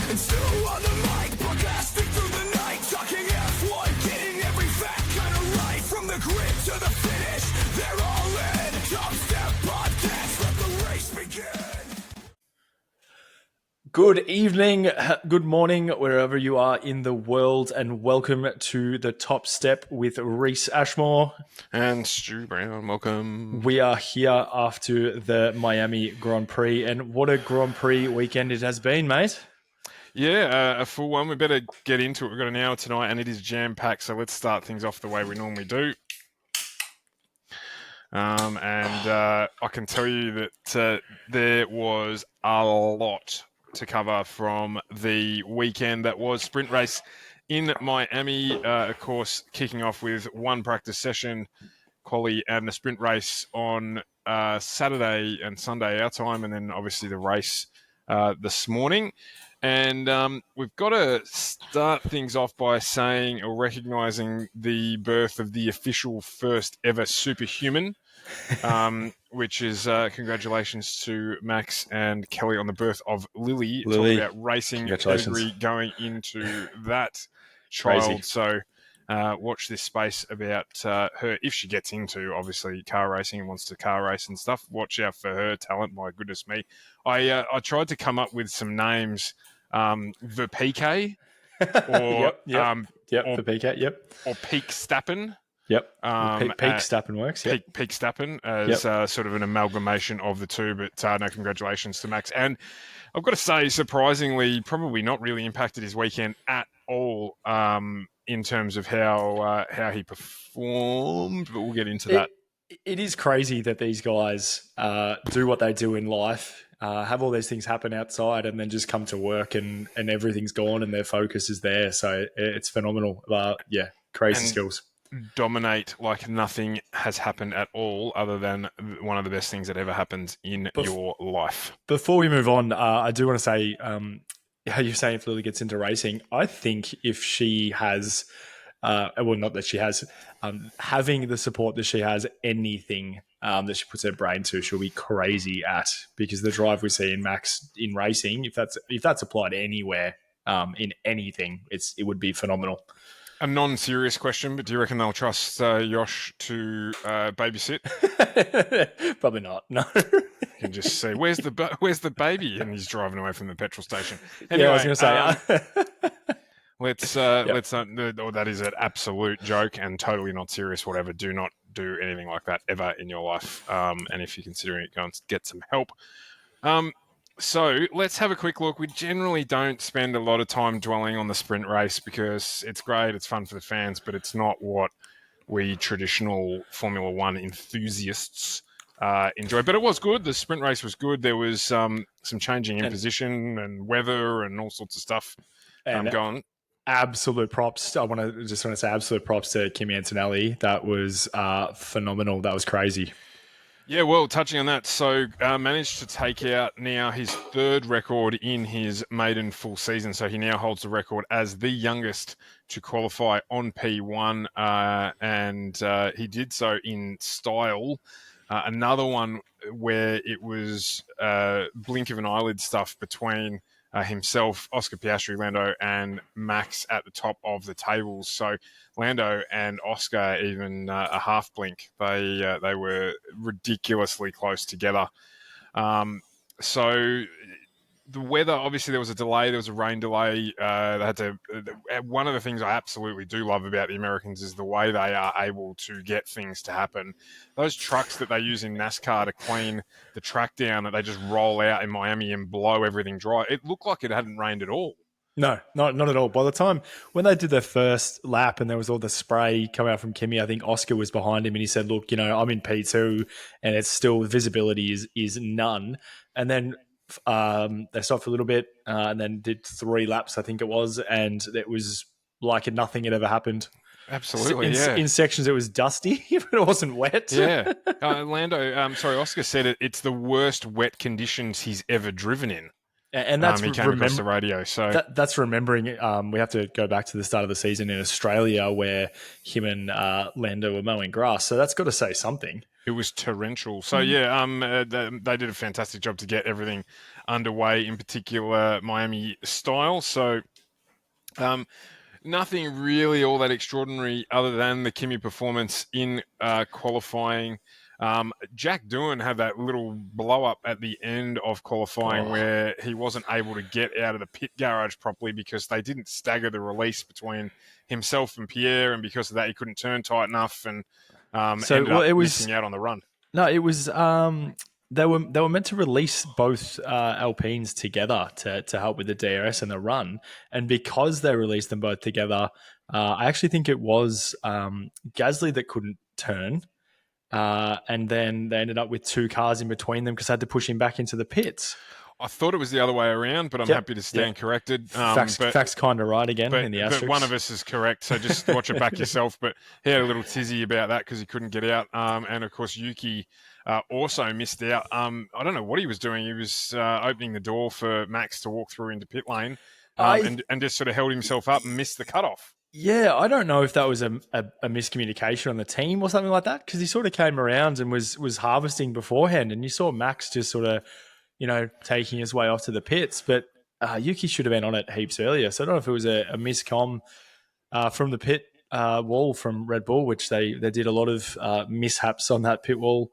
And Stu on the mic, broadcasting through the night, talking F1, getting every fact kind of right. From the grid to the finish, they're all in. Top Step Podcast, let the race begin. Good evening, good morning, wherever you are in the world, and welcome to the Top Step with Reese Ashmore. And Stu Brown, welcome. We are here after the Miami Grand Prix, and what a Grand Prix weekend it has been, mate. Yeah, a full one. We better get into it. We've got an hour tonight, and it is jam-packed, so let's start things off the way we normally do. I can tell you that there was a lot to cover from the weekend that was sprint race in Miami. Of course, kicking off with one practice session, quali, and the sprint race on Saturday and Sunday our time, and then obviously the race this morning. And we've got to start things off by saying or recognising the birth of the official first ever superhuman, which is congratulations to Max and Kelly on the birth of Lily. Talking about racing pedigree going into that child. Crazy. So watch this space about her, if she gets into, obviously, car racing and wants to car race and stuff. Watch out for her talent. My goodness me. I tried to come up with some names, the PK, or the PK, or Peak Stappen. Peak Stappen works. Yep. Peak Stappen as sort of an amalgamation of the two, but no, congratulations to Max. And I've got to say, surprisingly, probably not really impacted his weekend at all in terms of how he performed, but we'll get into that. It is crazy that these guys do what they do in life, have all these things happen outside, and then just come to work and everything's gone and their focus is there. So it's phenomenal. Crazy skills. Dominate like nothing has happened at all, other than one of the best things that ever happens in your life. Before we move on, I do want to say, how you're saying if Lily gets into racing, I think if she has, not that she has, having the support that she has, anything that she puts her brain to, she'll be crazy at, because the drive we see in Max in racing, if that's applied anywhere in anything, it would be phenomenal. A non-serious question, but do you reckon they'll trust Yosh to babysit? Probably not. No. You can just say, "Where's the baby?" and he's driving away from the petrol station. Anyway, yeah, I was going to say. let's not. That is an absolute joke and totally not serious. Whatever. Do not do anything like that ever in your life. And if you're considering it, go and get some help. So let's have a quick look. We generally don't spend a lot of time dwelling on the sprint race because it's great, it's fun for the fans, but it's not what we traditional Formula One enthusiasts enjoy. But it was good. The sprint race was good. There was some changing in position and weather and all sorts of stuff going. Absolute props. I want to say absolute props to Kimi Antonelli. That was phenomenal. That was crazy. Yeah, well, touching on that, so managed to take out now his third record in his maiden full season. So he now holds the record as the youngest to qualify on P1, and he did so in style. Another one where it was blink of an eyelid stuff between himself, Oscar Piastri, Lando, and Max at the top of the tables. So Lando and Oscar, even a half blink, they were ridiculously close together. So the weather, obviously there was a delay. There was a rain delay. They had to. One of the things I absolutely do love about the Americans is the way they are able to get things to happen. Those trucks that they use in NASCAR to clean the track down, that they just roll out in Miami and blow everything dry. It looked like it hadn't rained at all. No, not at all. By the time when they did their first lap and there was all the spray coming out from Kimi, I think Oscar was behind him and he said, "Look, I'm in P2 and it's still visibility is none." And then they stopped for a little bit and then did 3 laps, I think it was, and it was like nothing had ever happened. Absolutely, in sections it was dusty, but it wasn't wet. Yeah. Oscar said it's the worst wet conditions he's ever driven in. And that's he came across the radio. So that's remembering. We have to go back to the start of the season in Australia where him and Lando were mowing grass. So that's got to say something. It was torrential. So, yeah, they did a fantastic job to get everything underway, in particular Miami style. So nothing really all that extraordinary other than the Kimi performance in qualifying. Jack Doohan had that little blow up at the end of qualifying where he wasn't able to get out of the pit garage properly because they didn't stagger the release between himself and Pierre, and because of that he couldn't turn tight enough and ended up missing out on the run. No, it was they were meant to release both Alpines together to help with the DRS and the run, and because they released them both together, I actually think it was Gasly that couldn't turn. And then they ended up with two cars in between them because they had to push him back into the pits. I thought it was the other way around, but I'm happy to stand corrected. Facts kind of right again in the asterisks. But one of us is correct, so just watch it back yourself. But he had a little tizzy about that because he couldn't get out. And, of course, Yuki also missed out. I don't know what he was doing. He was opening the door for Max to walk through into pit lane and just sort of held himself up and missed the cutoff. Yeah, I don't know if that was a miscommunication on the team or something like that, because he sort of came around and was harvesting beforehand, and you saw Max just sort of, taking his way off to the pits. But Yuki should have been on it heaps earlier. So I don't know if it was a miscomm from the pit wall from Red Bull, which they did a lot of mishaps on that pit wall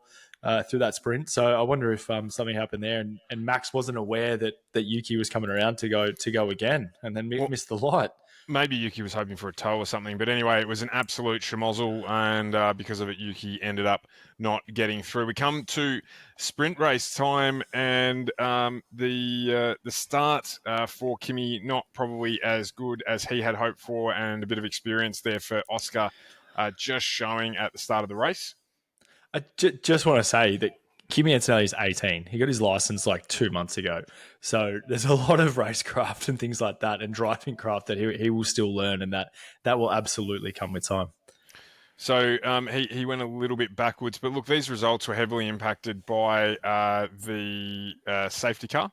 through that sprint. So I wonder if something happened there, and Max wasn't aware that Yuki was coming around to go again, and then missed the light. Maybe Yuki was hoping for a tow or something. But anyway, it was an absolute schmozzle, and because of it, Yuki ended up not getting through. We come to sprint race time, and the start for Kimi, not probably as good as he had hoped for, and a bit of experience there for Oscar just showing at the start of the race. I just want to say that Kimi Antonelli is 18. He got his license like 2 months ago. So there's a lot of racecraft and things like that and driving craft that he will still learn, and that will absolutely come with time. So he went a little bit backwards. But look, these results were heavily impacted by the safety car.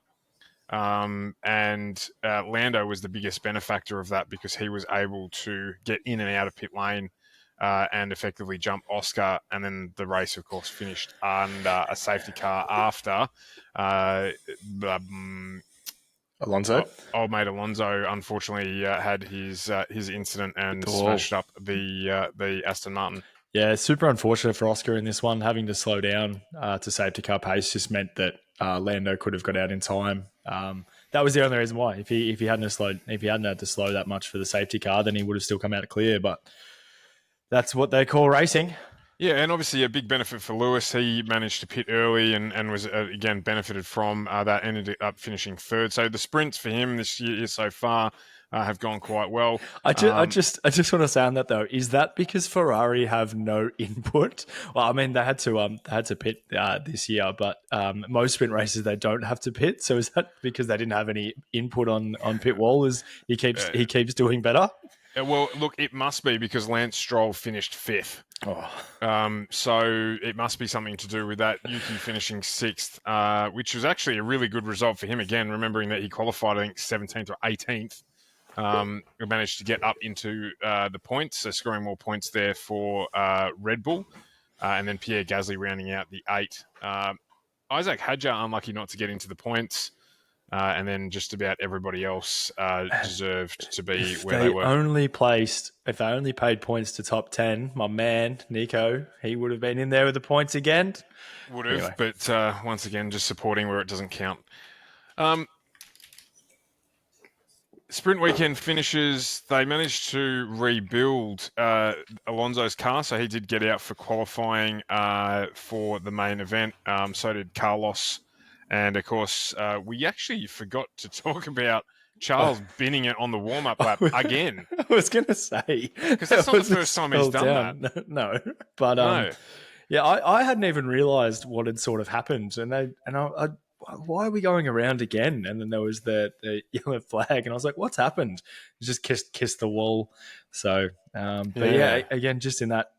And Lando was the biggest benefactor of that because he was able to get in and out of pit lane and effectively jump Oscar, and then the race, of course, finished under a safety car after Alonso. Old mate Alonso, unfortunately, had his incident and smashed up the Aston Martin. Yeah, super unfortunate for Oscar in this one. Having to slow down to safety car pace just meant that Lando could have got out in time. That was the only reason why. If he hadn't had to slow that much for the safety car, then he would have still come out clear. But that's what they call racing. Yeah, and obviously a big benefit for Lewis. He managed to pit early and was, again, benefited from that, ended up finishing third. So the sprints for him this year so far have gone quite well. I just want to say on that, though, is that because Ferrari have no input? Well, I mean, they had to pit this year, but most sprint races they don't have to pit. So is that because they didn't have any input on pit wall? As he keeps doing better? Well, look, it must be because Lance Stroll finished fifth. So it must be something to do with that. Yuki finishing sixth, which was actually a really good result for him. Again, remembering that he qualified, I think, 17th or 18th. We managed to get up into the points, so scoring more points there for Red Bull. And then Pierre Gasly rounding out the 8. Isaac Hadjar unlucky not to get into the points. And then just about everybody else deserved to be where they were. If they only paid points to top 10, my man, Nico, he would have been in there with the points again. Would have, anyway. But once again, just supporting where it doesn't count. Sprint weekend finishes. They managed to rebuild Alonso's car, so he did get out for qualifying for the main event. So did Carlos. And, of course, we actually forgot to talk about Charles binning it on the warm-up lap again. I was going to say. Because that's not the first time he's done that. No. But, no. Yeah, I hadn't even realised what had sort of happened. And I why are we going around again? And then there was the yellow flag. And I was like, what's happened? It just kissed the wall. So, but yeah, again, just in that,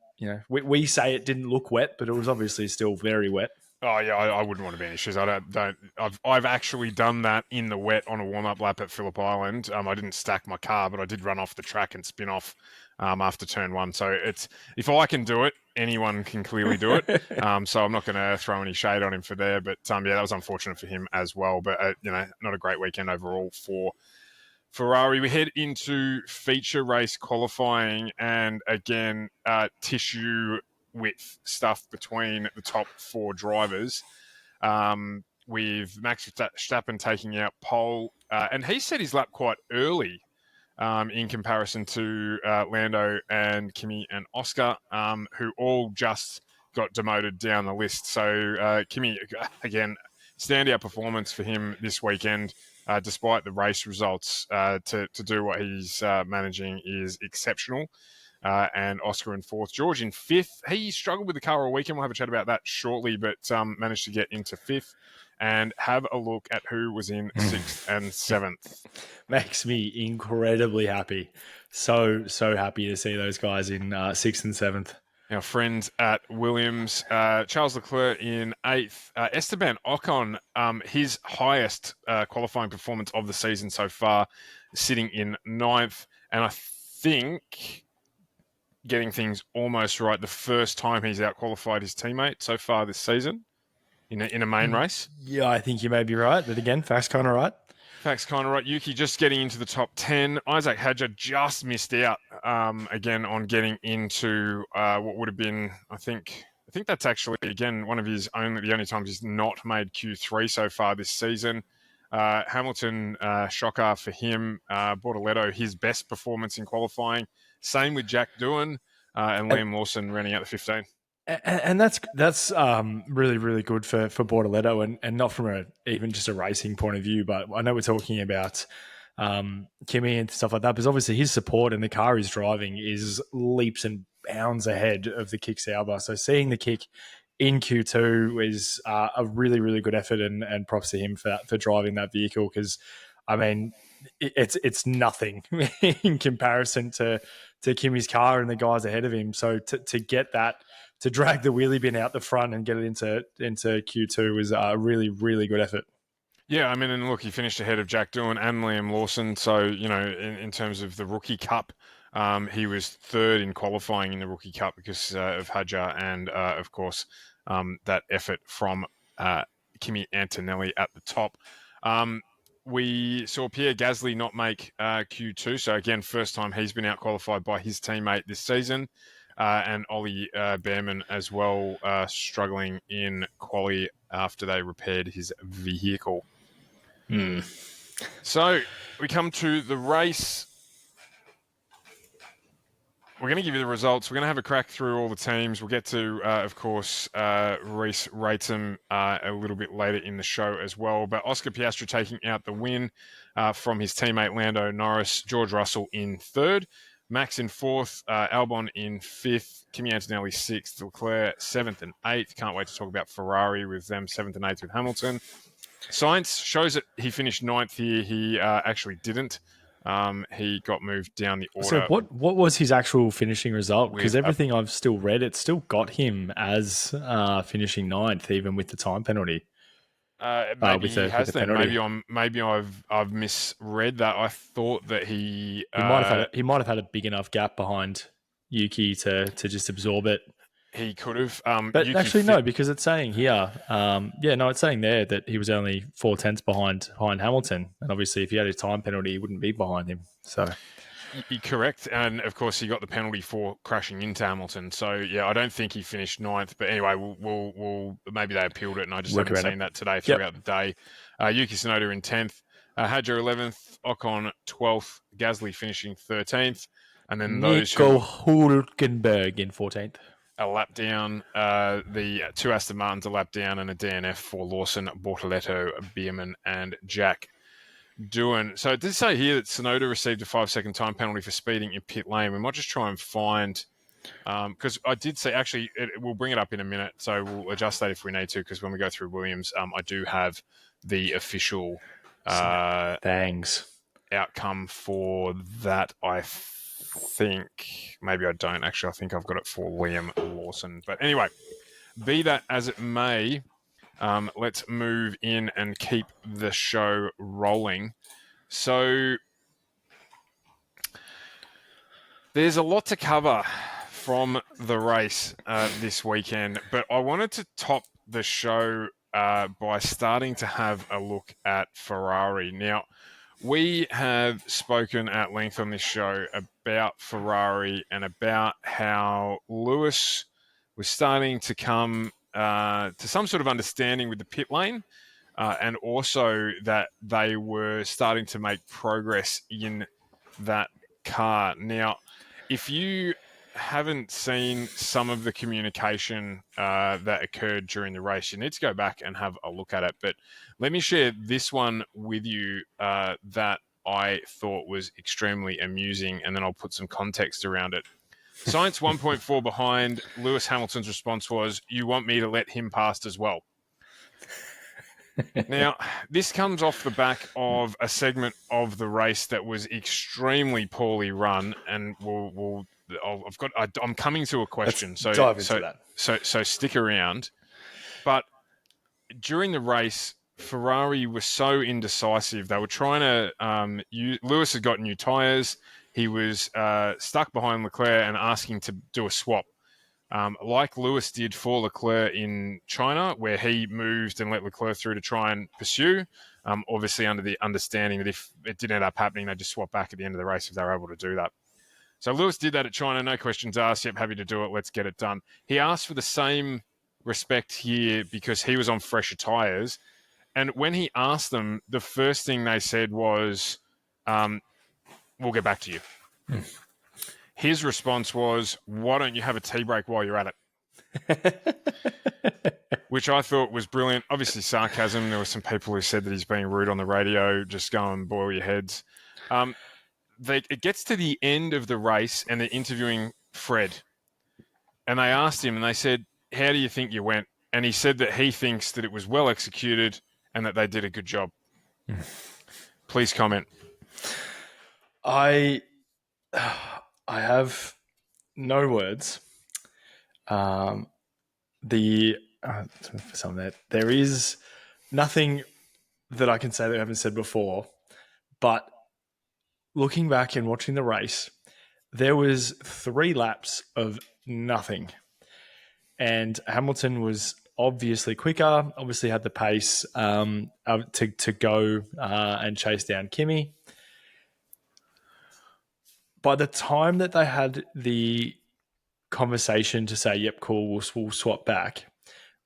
we say it didn't look wet, but it was obviously still very wet. Oh yeah, I wouldn't want to be any issues. I've actually done that in the wet on a warm-up lap at Phillip Island. I didn't stack my car, but I did run off the track and spin off after turn 1. So if I can do it, anyone can clearly do it. So I'm not going to throw any shade on him for there. But yeah, that was unfortunate for him as well. But not a great weekend overall for Ferrari. We head into feature race qualifying, and again, tissue width stuff between the top 4 drivers. With Max Verstappen taking out pole, and he set his lap quite early in comparison to Lando and Kimi and Oscar, who all just got demoted down the list. So Kimi, again, standout performance for him this weekend, despite the race results. To do what he's managing is exceptional. And Oscar in 4th. George in 5th. He struggled with the car all weekend. We'll have a chat about that shortly, but managed to get into 5th. And have a look at who was in 6th and 7th. Makes me incredibly happy. So happy to see those guys in 6th and 7th. Our friends at Williams, Charles Leclerc in 8th. Esteban Ocon, his highest qualifying performance of the season so far, sitting in 9th. And I think getting things almost right, the first time he's out-qualified his teammate so far this season in a main race. Yeah, I think you may be right. But again, facts kind of right. Facts kind of right. Yuki just getting into the top 10. Isaac Hadjar just missed out again on getting into what would have been, I think that's actually, again, one of the only times he's not made Q3 so far this season. Hamilton, shocker for him. Bortoletto, his best performance in qualifying. Same with Jack Doohan and Liam Lawson running out the 15. And that's really, really good for Bortoletto, and not from even just a racing point of view, but I know we're talking about Kimi and stuff like that, because obviously his support and the car he's driving is leaps and bounds ahead of the Kick Sauber. So seeing the Kick in Q2 is a really, really good effort, and props to him for driving that vehicle, because, I mean, it's nothing in comparison to Kimi's car and the guys ahead of him. So to get that, to drag the wheelie bin out the front and get it into Q2 was a really, really good effort. Yeah, I mean, and look, he finished ahead of Jack Doohan and Liam Lawson. So, in terms of the Rookie Cup, he was 3rd in qualifying in the Rookie Cup because of Hadjar and, of course, that effort from Kimi Antonelli at the top. We saw Pierre Gasly not make Q2. So, again, first time he's been out-qualified by his teammate this season. And Ollie Behrman as well, struggling in quali after they repaired his vehicle. So we come to the race. We're going to give you the results. We're going to have a crack through all the teams. We'll get to, of course, Reese rates them a little bit later in the show as well. But Oscar Piastri taking out the win from his teammate Lando Norris. George Russell in 3rd. Max in 4th. Albon in 5th. Kimi Antonelli 6th. Leclerc 7th and 8th. Can't wait to talk about Ferrari with them 7th and 8th with Hamilton. Science shows that he finished 9th here. He actually didn't. He got moved down the order. So what was his actual finishing result? Because everything I've still read, it's still got him as finishing 9th, even with the time penalty. Maybe he has then. Maybe I've misread that. I thought that he might have had a big enough gap behind Yuki to just absorb it. He could have. But Yuki actually, no, because it's saying here, it's saying there that he was only 4/10 behind Hamilton. And obviously, if he had his time penalty, he wouldn't be behind him. So, you're correct. And of course, he got the penalty for crashing into Hamilton. So, yeah, I don't think he finished 9th. But anyway, we'll maybe they appealed it, and I just haven't seen that today throughout the day. Yuki Tsunoda in 10th, Hadjar 11th, Ocon 12th, Gasly finishing 13th. And then Nico Hülkenberg in 14th. A lap down, the 2 Aston Martins a lap down, and a DNF for Lawson, Bortoletto, Bierman, and Jack Doohan. So it did say here that Tsunoda received a 5-second time penalty for speeding in pit lane. We might just try and find, because I did say, actually, we'll bring it up in a minute, so we'll adjust that if we need to, because when we go through Williams, I do have the official outcome for that, I think. Maybe I don't, actually. I think I've got it for Liam Lawson. But anyway, be that as it may, let's move in and keep the show rolling. So there's a lot to cover from the race this weekend, but I wanted to top the show by starting to have a look at Ferrari. Now, we have spoken at length on this show about Ferrari and about how Lewis was starting to come to some sort of understanding with the pit lane, and also that they were starting to make progress in that car. Now, if you haven't seen some of the communication that occurred during the race, you need to go back and have a look at it. But let me share this one with you that I thought was extremely amusing, and then I'll put some context around it. Science 1.4 behind, Lewis Hamilton's response was, "You want me to let him past as well?" Now, this comes off the back of a segment of the race that was extremely poorly run, and I'm coming to a question. Let's dive into that. So stick around. But during the race, Ferrari was so indecisive. They were trying to Lewis had got new tyres. He was stuck behind Leclerc and asking to do a swap. Like Lewis did for Leclerc in China, where he moved and let Leclerc through to try and pursue, obviously under the understanding that if it didn't end up happening, they'd just swap back at the end of the race if they were able to do that. So Lewis did that at China, no questions asked. Yep, happy to do it. Let's get it done. He asked for the same respect here because he was on fresher tyres. And when he asked them, the first thing they said was, we'll get back to you. His response was, why don't you have a tea break while you're at it? Which I thought was brilliant. Obviously, sarcasm. There were some people who said that he's being rude on the radio. Just go and boil your heads. It gets to the end of the race and they're interviewing Fred. And they asked him and they said, how do you think you went? And he said that he thinks that it was well executed and that they did a good job. Please comment. I have no words. For some of that, there is nothing that I can say that I haven't said before. But looking back and watching the race, there was 3 laps of nothing, and Hamilton was obviously quicker. Obviously had the pace to go and chase down Kimi. By the time that they had the conversation to say, yep, cool, we'll swap back,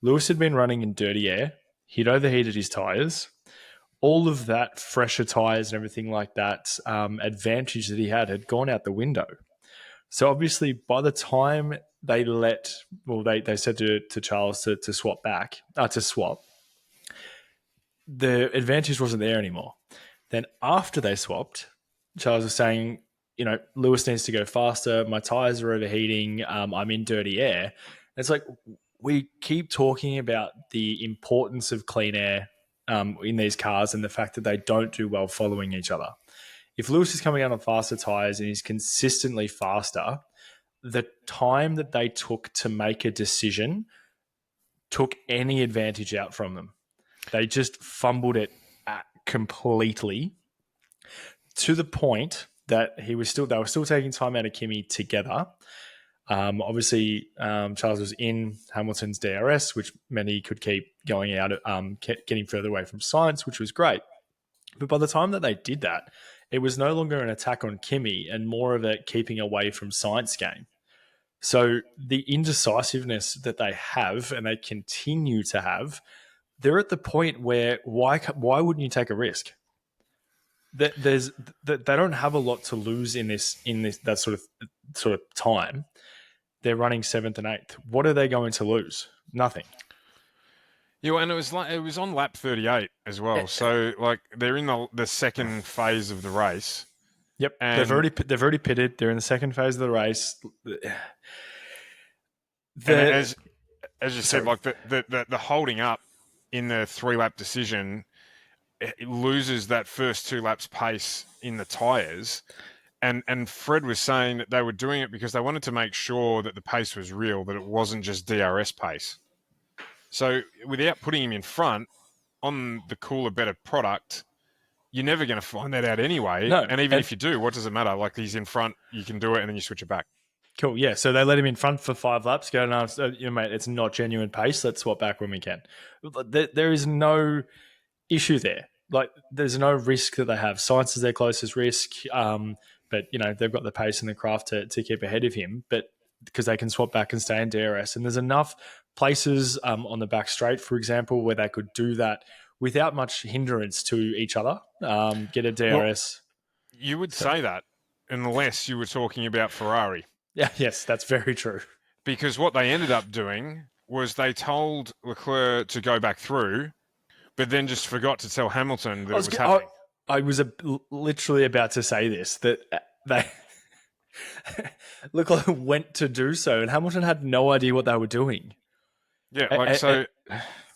Lewis had been running in dirty air. He'd overheated his tyres. All of that fresher tyres and everything like that advantage that he had gone out the window. So obviously by the time they said to Charles to swap back, the advantage wasn't there anymore. Then after they swapped, Charles was saying, Lewis needs to go faster. My tires are overheating. I'm in dirty air. And it's like, we keep talking about the importance of clean air in these cars and the fact that they don't do well following each other. If Lewis is coming out on faster tires and he's consistently faster, the time that they took to make a decision took any advantage out from them. They just fumbled it completely to the point that they were still taking time out of Kimi together. Obviously, Charles was in Hamilton's DRS, which meant he could keep going out, getting further away from Sainz, which was great. But by the time that they did that, it was no longer an attack on Kimi and more of a keeping away from Sainz game. So the indecisiveness that they have and they continue to have, they're at the point where why wouldn't you take a risk? They don't have a lot to lose in that sort of time. They're running 7th and 8th. What are they going to lose? Nothing. Yeah, and it was on lap 38 as well. So they're in the second phase of the race. Yep, and they've already pitted. They're in the second phase of the race. As you said, the holding up in the 3-lap decision, it loses that first 2 laps pace in the tyres. And Fred was saying that they were doing it because they wanted to make sure that the pace was real, that it wasn't just DRS pace. So without putting him in front on the cooler, better product, you're never going to find that out anyway. No, and even if you do, what does it matter? Like, he's in front, you can do it, and then you switch it back. Cool. Yeah. So they let him in front for 5 laps. Go, no, mate, it's not genuine pace. Let's swap back when we can. There is no issue there. Like, there's no risk that they have. Science is their closest risk. But, they've got the pace and the craft to keep ahead of him. But because they can swap back and stay in DRS. And there's enough places on the back straight, for example, where they could do that without much hindrance to each other. Get a DRS. Well, you would say that unless you were talking about Ferrari. Yeah, yes, that's very true. Because what they ended up doing was they told Leclerc to go back through, but then just forgot to tell Hamilton that it was happening. I was literally about to say this, that they Leclerc went to do so, and Hamilton had no idea what they were doing. Yeah,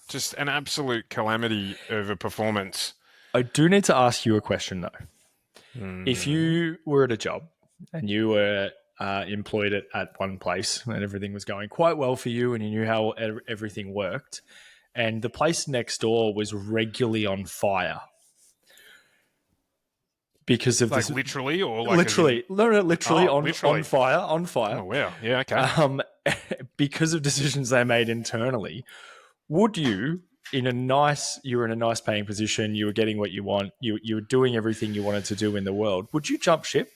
just an absolute calamity of a performance. I do need to ask you a question, though. If you were at a job and you were employed at one place and everything was going quite well for you and you knew how everything worked, and the place next door was regularly on fire because of this, literally, or like literally, literally literally on fire. Oh wow, yeah, okay. Because of decisions they made internally, would you? You were in a nice paying position. You were getting what you want. You were doing everything you wanted to do in the world. Would you jump ship?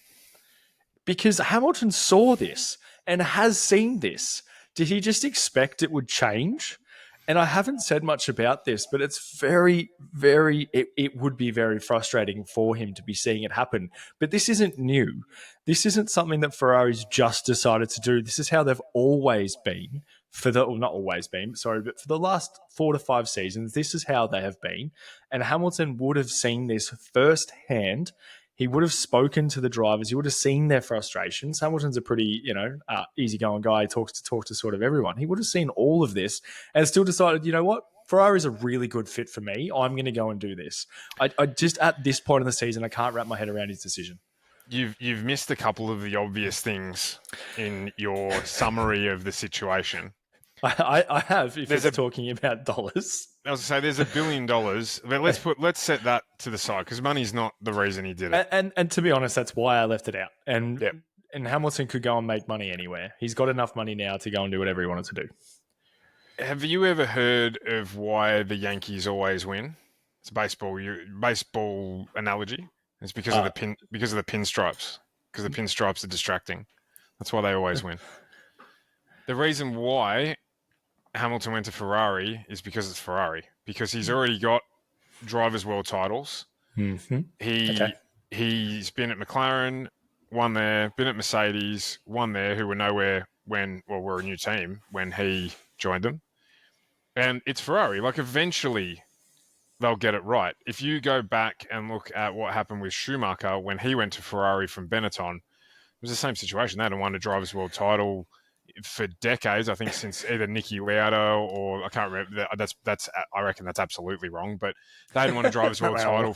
Because Hamilton saw this and has seen this. Did he just expect it would change? And I haven't said much about this, but it's very, very, it would be very frustrating for him to be seeing it happen. But this isn't new. This isn't something that Ferrari's just decided to do. This is how they've always been not always been, but for the last 4 to 5 seasons, this is how they have been. And Hamilton would have seen this firsthand. He would have spoken to the drivers. He would have seen their frustrations. Hamilton's a pretty, easygoing guy. He talks to sort of everyone. He would have seen all of this and still decided, you know what? Ferrari's a really good fit for me. I'm going to go and do this. I just, at this point in the season, I can't wrap my head around his decision. You've missed a couple of the obvious things in your summary of the situation. I have, if you're talking about dollars. I was going to say, there's $1 billion. But let's set that to the side, because money's not the reason he did it. And to be honest, that's why I left it out. And Hamilton could go and make money anywhere. He's got enough money now to go and do whatever he wanted to do. Have you ever heard of why the Yankees always win? It's a baseball analogy. It's because of the pinstripes. Because the pinstripes are distracting. That's why they always win. The reason why Hamilton went to Ferrari is because it's Ferrari. Because he's already got drivers' world titles. Mm-hmm. He's been at McLaren, won there. Been at Mercedes, won there. Who were nowhere were a new team when he joined them. And it's Ferrari. Like, eventually they'll get it right. If you go back and look at what happened with Schumacher when he went to Ferrari from Benetton, it was the same situation. They hadn't won a driver's world title for decades, I think, since either Niki Lauda or I can't remember. That's I reckon that's absolutely wrong. But they hadn't won a driver's world title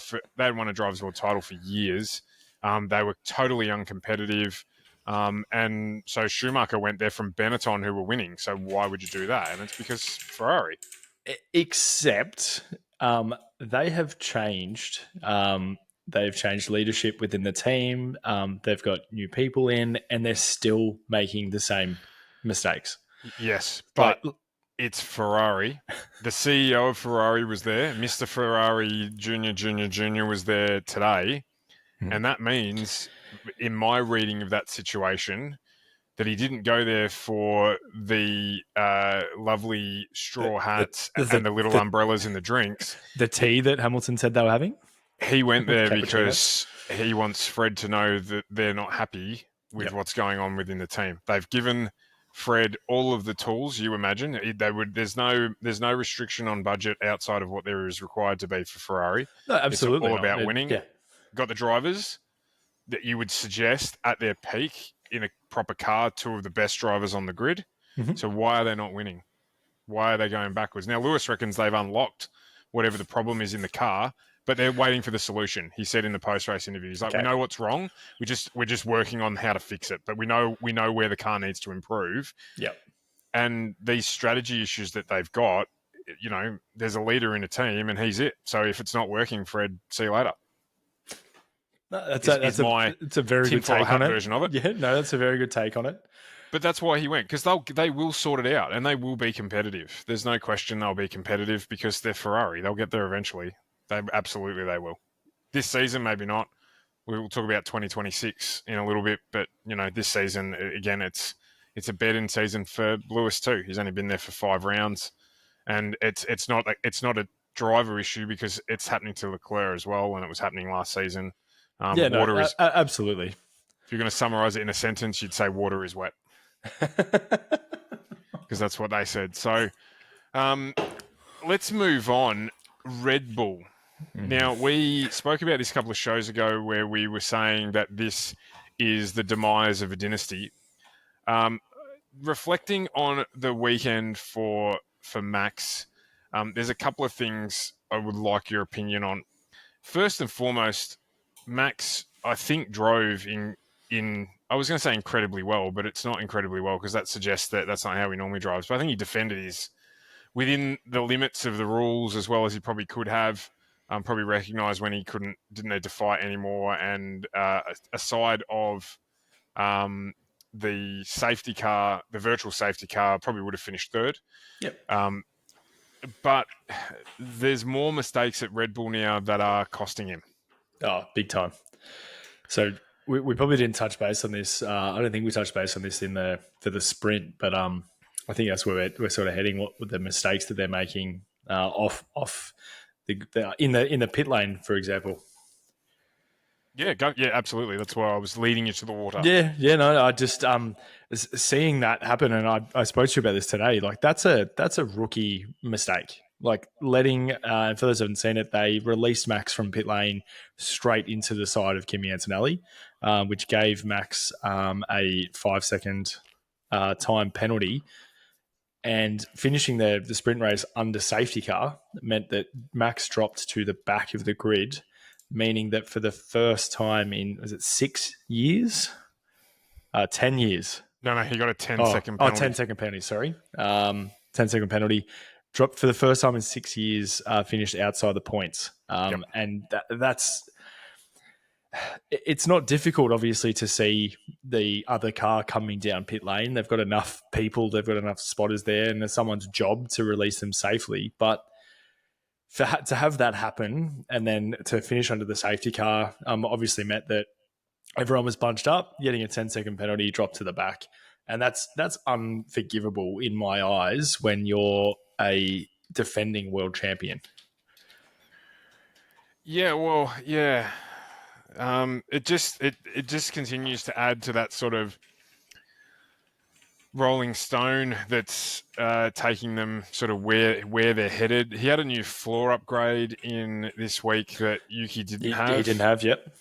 for years. They were totally uncompetitive, and so Schumacher went there from Benetton, who were winning. So why would you do that? And it's because Ferrari. Except they have changed. They've changed leadership within the team. They've got new people in, and they're still making the same mistakes. Yes, but it's Ferrari. The CEO of Ferrari was there. Mr. Ferrari Jr. was there today. And that means, in my reading of that situation, that he didn't go there for the lovely straw hats and the little umbrellas and the drinks. The tea that Hamilton said they were having? He went there because he wants Fred to know that they're not happy with what's going on within the team. They've given Fred all of the tools you imagine. There's no restriction on budget outside of what there is required to be for Ferrari. No, absolutely. It's all about winning. Yeah. Got the drivers that you would suggest at their peak in a proper car, 2 of the best drivers on the grid. Mm-hmm. So why are they not winning? Why are they going backwards? Now, Lewis reckons they've unlocked whatever the problem is in the car, but they're waiting for the solution. He said in the post-race interview, he's like, we know what's wrong. We're just working on how to fix it, but we know where the car needs to improve. Yep. And these strategy issues that they've got, there's a leader in a team and he's it. So if it's not working, Fred, see you later. No, it's a very good take on it. Version of it. Yeah, no, that's a very good take on it. But that's why he went, because they will sort it out and they will be competitive. There's no question they'll be competitive because they're Ferrari. They'll get there eventually. They will. This season, maybe not. We will talk about 2026 in a little bit, but this season again, it's a bet-in season for Lewis too. He's only been there for 5 rounds, and it's not a driver issue because it's happening to Leclerc as well, and it was happening last season. Water is absolutely. If you're going to summarize it in a sentence, you'd say water is wet, because that's what they said. So, let's move on. Red Bull. Now, we spoke about this a couple of shows ago where we were saying that this is the demise of a dynasty. Reflecting on the weekend for Max, there's a couple of things I would like your opinion on. First and foremost, Max, I think, drove in I was going to say incredibly well, but it's not incredibly well because that suggests that that's not how he normally drives. But I think he defended within the limits of the rules as well as he probably could have. Probably recognised when he didn't need to fight anymore, and aside of the safety car, the virtual safety car, probably would have finished third. Yep. But there's more mistakes at Red Bull now that are costing him. Oh, big time. So we probably didn't touch base on this. I don't think we touched base on this for the sprint, but I think that's where we're sort of heading. What with the mistakes that they're making off in the pit lane, for example. Yeah, absolutely. That's why I was leading you to the water. Yeah, no, I just seeing that happen, and I spoke to you about this today. Like that's a rookie mistake. Like letting, for those who haven't seen it, they released Max from pit lane straight into the side of Kimi Antonelli, which gave Max a 5-second time penalty. And finishing the sprint race under safety car meant that Max dropped to the back of the grid, meaning that for the first time in, was it 6 years? 10 years. No, he got a 10-second penalty. 10-second penalty, sorry. 10-second penalty. Dropped for the first time in 6 years, finished outside the points. Yep. And that's... It's not difficult, obviously, to see the other car coming down pit lane. They've got enough people, they've got enough spotters there, and it's someone's job to release them safely. But to have that happen and then to finish under the safety car obviously meant that everyone was bunched up, getting a 10-second penalty, dropped to the back. And that's unforgivable in my eyes when you're a defending world champion. Yeah, well, yeah. It just continues to add to that sort of rolling stone that's taking them sort of where they're headed. He had a new floor upgrade in this week that Yuki didn't have. He didn't have, yep.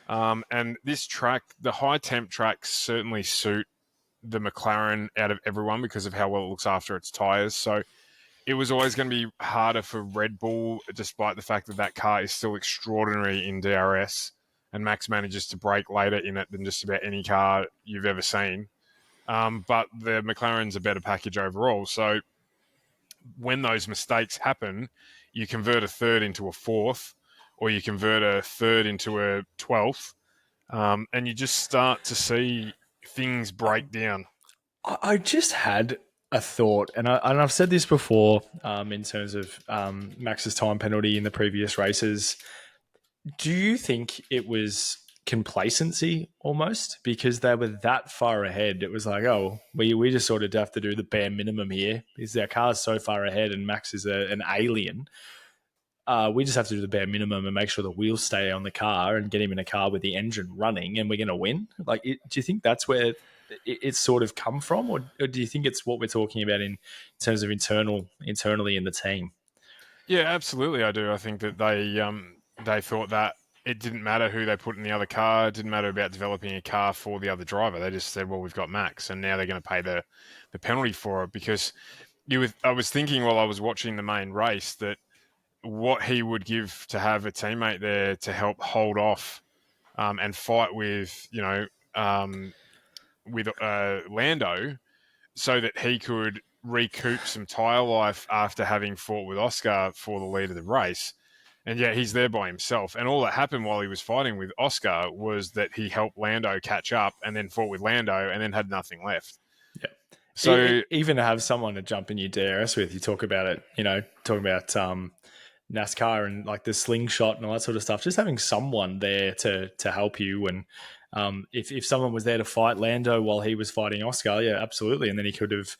And this track, the high temp tracks certainly suit the McLaren out of everyone because of how well it looks after its tyres. So it was always going to be harder for Red Bull, despite the fact that that car is still extraordinary in DRS. And Max manages to brake later in it than just about any car you've ever seen. But the McLaren's a better package overall. So when those mistakes happen, you convert a third into a fourth, or you convert a third into a 12th, and you just start to see things break down. I just had a thought, and I've said this before in terms of Max's time penalty in the previous races. Do you think it was complacency almost because they were that far ahead? It was like, oh, we just sort of have to do the bare minimum here because our car's so far ahead and Max is an alien. We just have to do the bare minimum and make sure the wheels stay on the car and get him in a car with the engine running and we're going to win. Like, do you think that's where it's sort of come from, or do you think it's what we're talking about in terms of internally in the team? Yeah, absolutely, I do. I think that they thought that it didn't matter who they put in the other car. It didn't matter about developing a car for the other driver. They just said, well, we've got Max, and now they're going to pay the penalty for it. Because I was thinking while I was watching the main race that what he would give to have a teammate there to help hold off and fight with, Lando, so that he could recoup some tyre life after having fought with Oscar for the lead of the race. And yeah, he's there by himself. And all that happened while he was fighting with Oscar was that he helped Lando catch up and then fought with Lando and then had nothing left. So Even to have someone to jump in your DRS with, you talk about it, talking about NASCAR and like the slingshot and all that sort of stuff. Just having someone there to help you, and if someone was there to fight Lando while he was fighting Oscar, yeah, absolutely. And then he could have,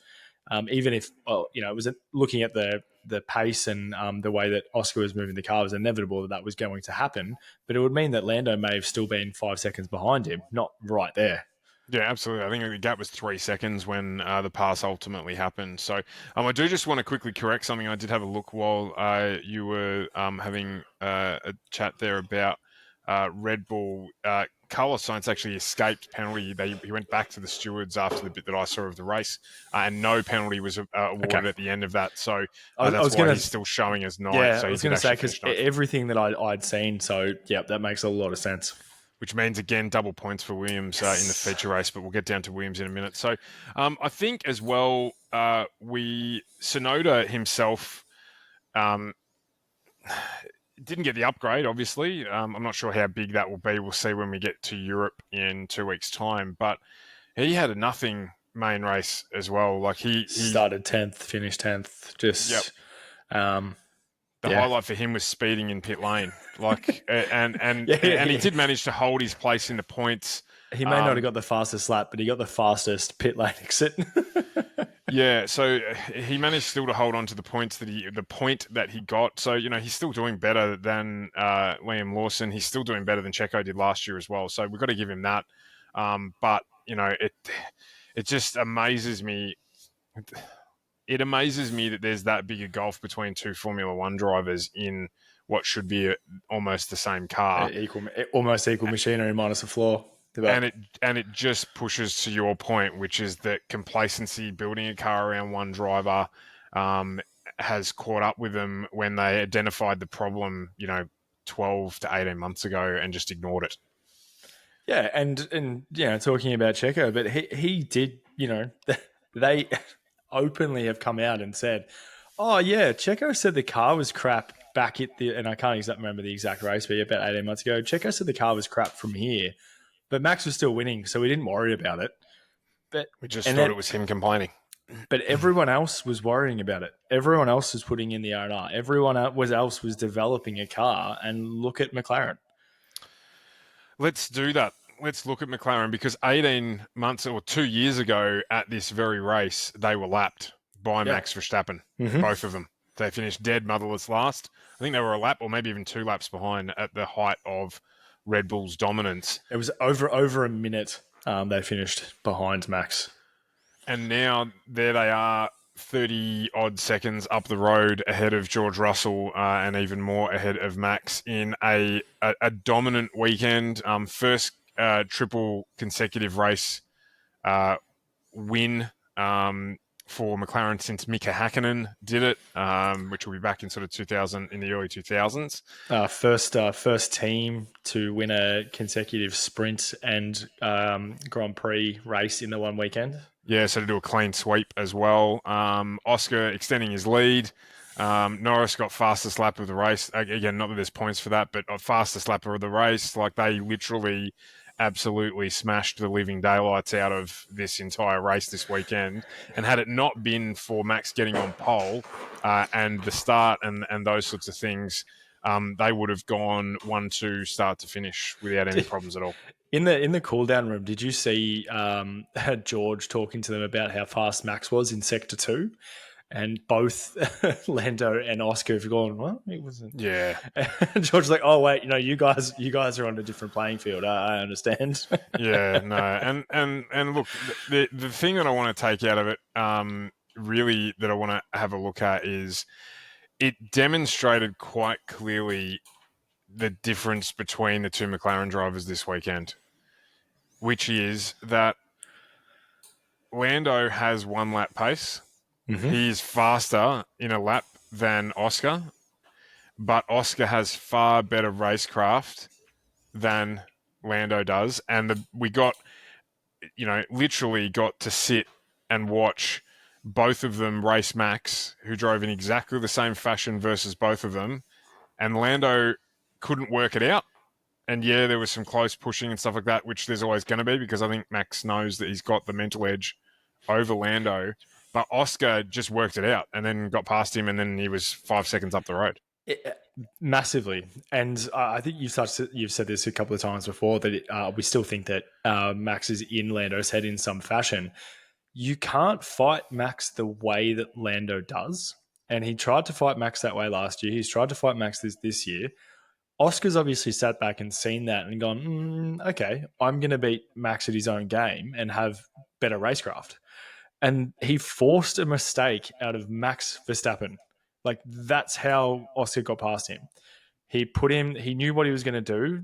even if it was looking at the pace and the way that Oscar was moving the car, it was inevitable that was going to happen. But it would mean that Lando may have still been 5 seconds behind him, not right there. yeah, absolutely. I think the gap was 3 seconds when the pass ultimately happened. So I do just want to quickly correct something. I did have a look while you were having a chat there about Red Bull. Carlos Sainz actually escaped penalty. He went back to the stewards after the bit that I saw of the race, and no penalty was awarded at the end of that. So that's why he's still showing as 9th. Yeah, so I was going to say, because everything that I'd seen, so yeah, that makes a lot of sense. Which means, again, double points for Williams in the feature race, but we'll get down to Williams in a minute. So I think as well, Tsunoda himself didn't get the upgrade, obviously. I'm not sure how big that will be. We'll see when we get to Europe in 2 weeks' time. But he had a nothing main race as well. Like he started 10th, finished 10th. Just the highlight for him was speeding in pit lane. Like and he did manage to hold his place in the points. He may not have got the fastest lap, but he got the fastest pit lane exit. Yeah, so he managed still to hold on to the point that he got. So he's still doing better than Liam Lawson. He's still doing better than Checo did last year as well. So we've got to give him that. But it just amazes me. It amazes me that there's that big a gulf between two Formula One drivers in what should be almost the same car, almost equal machinery minus a flaw. And it just pushes to your point, which is that complacency, building a car around one driver, has caught up with them when they identified the problem, 12 to 18 months ago and just ignored it. Yeah, and talking about Checo, but he did, they openly have come out and said, oh yeah, Checo said the car was crap back at and I can't exactly remember the exact race, but about 18 months ago, Checo said the car was crap from here. But Max was still winning, so we didn't worry about it. But we just thought it was him complaining. But everyone else was worrying about it. Everyone else was putting in the R&R. Everyone else was developing a car, and look at McLaren. Let's do that. Let's look at McLaren, because 18 months or 2 years ago at this very race, they were lapped by Max Verstappen, both of them. They finished dead motherless last. I think they were a lap or maybe even 2 laps behind at the height of Red Bull's dominance. It was over a minute they finished behind Max. And now there they are, 30-odd seconds up the road ahead of George Russell and even more ahead of Max in a dominant weekend. First triple consecutive race win for McLaren since Mika Hakkinen did it, which will be back in sort of in the early 2000s. First team to win a consecutive sprint and Grand Prix race in the one weekend. Yeah, so to do a clean sweep as well. Oscar extending his lead. Norris got fastest lap of the race. Again, not that there's points for that, but fastest lap of the race. Like, they literally absolutely smashed the living daylights out of this entire race this weekend. And had it not been for Max getting on pole and the start and those sorts of things, they would have gone 1-2 start to finish without any problems at all. In the cool down room, did you see George talking to them about how fast Max was in Sector 2? And both Lando and Oscar have gone, well, it wasn't. Yeah. And George's like, oh, wait, you guys are on a different playing field. I understand. Yeah, no. And look, the thing that I want to take out of it, really, that I want to have a look at is it demonstrated quite clearly the difference between the two McLaren drivers this weekend, which is that Lando has 1 lap pace. Mm-hmm. He's faster in a lap than Oscar, but Oscar has far better racecraft than Lando does. And we got, literally got to sit and watch both of them race Max, who drove in exactly the same fashion versus both of them. And Lando couldn't work it out. And yeah, there was some close pushing and stuff like that, which there's always going to be, because I think Max knows that he's got the mental edge over Lando, but Oscar just worked it out and then got past him, and then he was 5 seconds up the road. Massively, and I think you've said this a couple of times before that we still think that Max is in Lando's head in some fashion. You can't fight Max the way that Lando does, and he tried to fight Max that way last year. He's tried to fight Max this year. Oscar's obviously sat back and seen that and gone, okay, I'm going to beat Max at his own game and have better racecraft. And he forced a mistake out of Max Verstappen. Like, that's how Oscar got past him. He knew what he was going to do.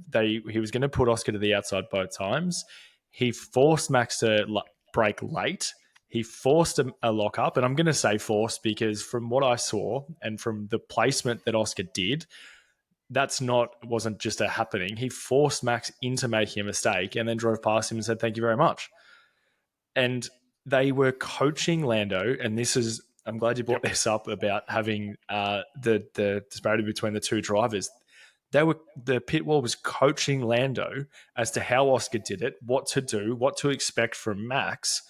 He was going to put Oscar to the outside both times. He forced Max to brake late. He forced a lock up. And I'm going to say forced because from what I saw and from the placement that Oscar did, wasn't just a happening. He forced Max into making a mistake and then drove past him and said, thank you very much. And they were coaching Lando, and I'm glad you brought this up about having the disparity between the two drivers. The pit wall was coaching Lando as to how Oscar did it, what to do, what to expect from Max.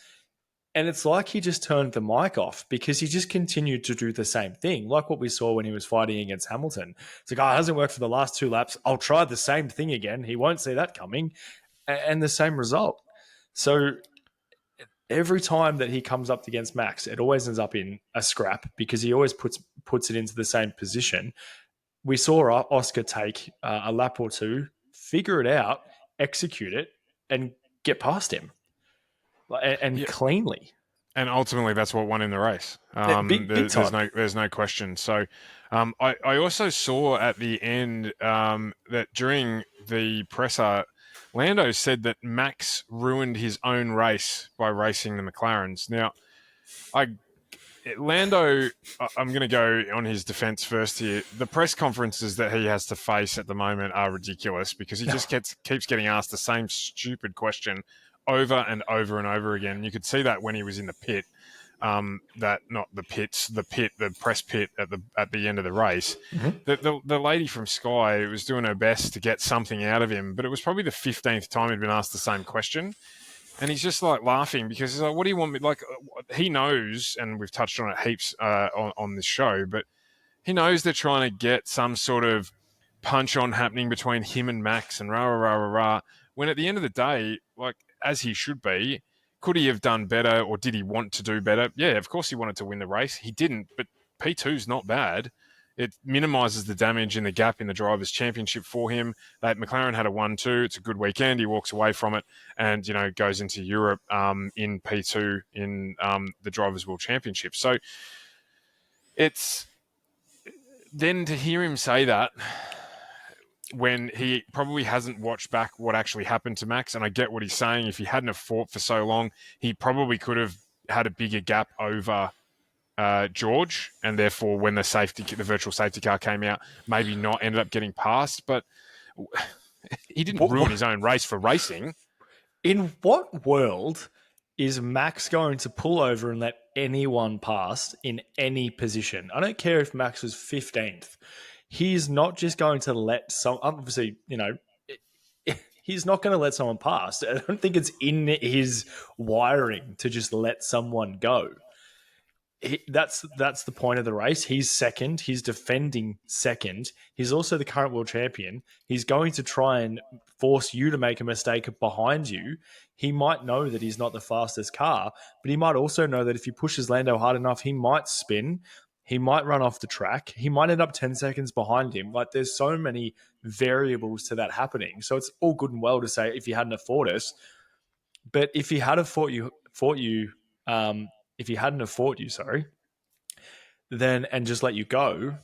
And it's like he just turned the mic off because he just continued to do the same thing, like what we saw when he was fighting against Hamilton. It's like, it hasn't worked for the last 2 laps. I'll try the same thing again. He won't see that coming. And the same result. So every time that he comes up against Max, it always ends up in a scrap because he always puts it into the same position. We saw Oscar take a lap or two, figure it out, execute it, and get past him. And cleanly. And ultimately, that's what won in the race. There's no question. So I also saw at the end that during the presser, Lando said that Max ruined his own race by racing the McLarens. Now, Lando, I'm going to go on his defense first here. The press conferences that he has to face at the moment are ridiculous because he just keeps getting asked the same stupid question over and over and over again. And you could see that when he was in the pit, the press pit at the end of the race. Mm-hmm. The lady from Sky was doing her best to get something out of him, but it was probably the 15th time he'd been asked the same question. And he's just like laughing because he's like, what do you want me? Like, he knows, and we've touched on it heaps on this show, but he knows they're trying to get some sort of punch on happening between him and Max and rah, rah, rah, rah, rah. When at the end of the day, like, as he should be, could he have done better or did he want to do better? Yeah, of course he wanted to win the race. He didn't, but P2's not bad. It minimises the damage in the gap in the Drivers' Championship for him. McLaren had a 1-2. It's a good weekend. He walks away from it and, goes into Europe in P2 in the Drivers' World Championship. So it's then to hear him say that when he probably hasn't watched back what actually happened to Max, and I get what he's saying. If he hadn't have fought for so long, he probably could have had a bigger gap over George, and therefore when the virtual safety car came out, maybe not ended up getting past. But he didn't ruin his own race for racing. In what world is Max going to pull over and let anyone pass in any position? I don't care if Max was 15th. He's not just going to let obviously, he's not going to let someone pass. I don't think it's in his wiring to just let someone go. That's the point of the race. He's second. He's defending second. He's also the current world champion. He's going to try and force you to make a mistake behind you. He might know that he's not the fastest car, but he might also know that if he pushes Lando hard enough, he might spin. He might run off the track. He might end up 10 seconds behind him. Like, there's so many variables to that happening. So it's all good and well to say if he hadn't have fought us, but if he had have fought you, if he hadn't have fought you, then and just let you go,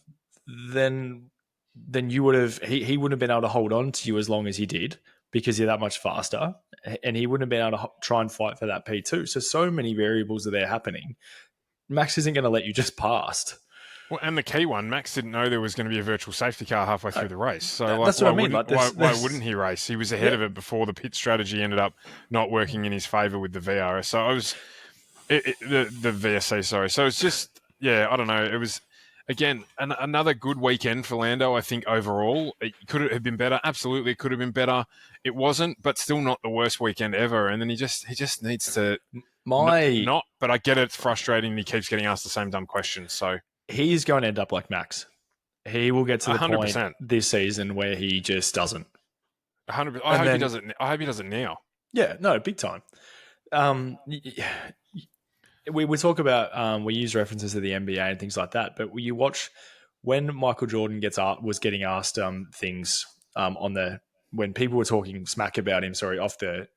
then you would have he wouldn't have been able to hold on to you as long as he did because you're that much faster, and he wouldn't have been able to try and fight for that P2. So many variables are there happening. Max isn't going to let you just past. Well, and the key one, Max didn't know there was going to be a virtual safety car halfway through the race. So that's what I mean. Why wouldn't he race? He was ahead of it before the pit strategy ended up not working in his favour with the VRS. So the VSC, sorry. So it's just, I don't know. It was, again, another good weekend for Lando, I think, overall. Could it have been better? Absolutely, it could have been better. It wasn't, but still not the worst weekend ever. And then he just needs to Not, but I get it. It's frustrating. He keeps getting asked the same dumb questions. So he's going to end up like Max. He will get to the 100%. point this season where he just doesn't. 100%. I hope he does it. I hope he does it now. Yeah, no, big time. We talk about we use references to the NBA and things like that, but you watch when Michael Jordan was getting asked things when people were talking smack about him, off the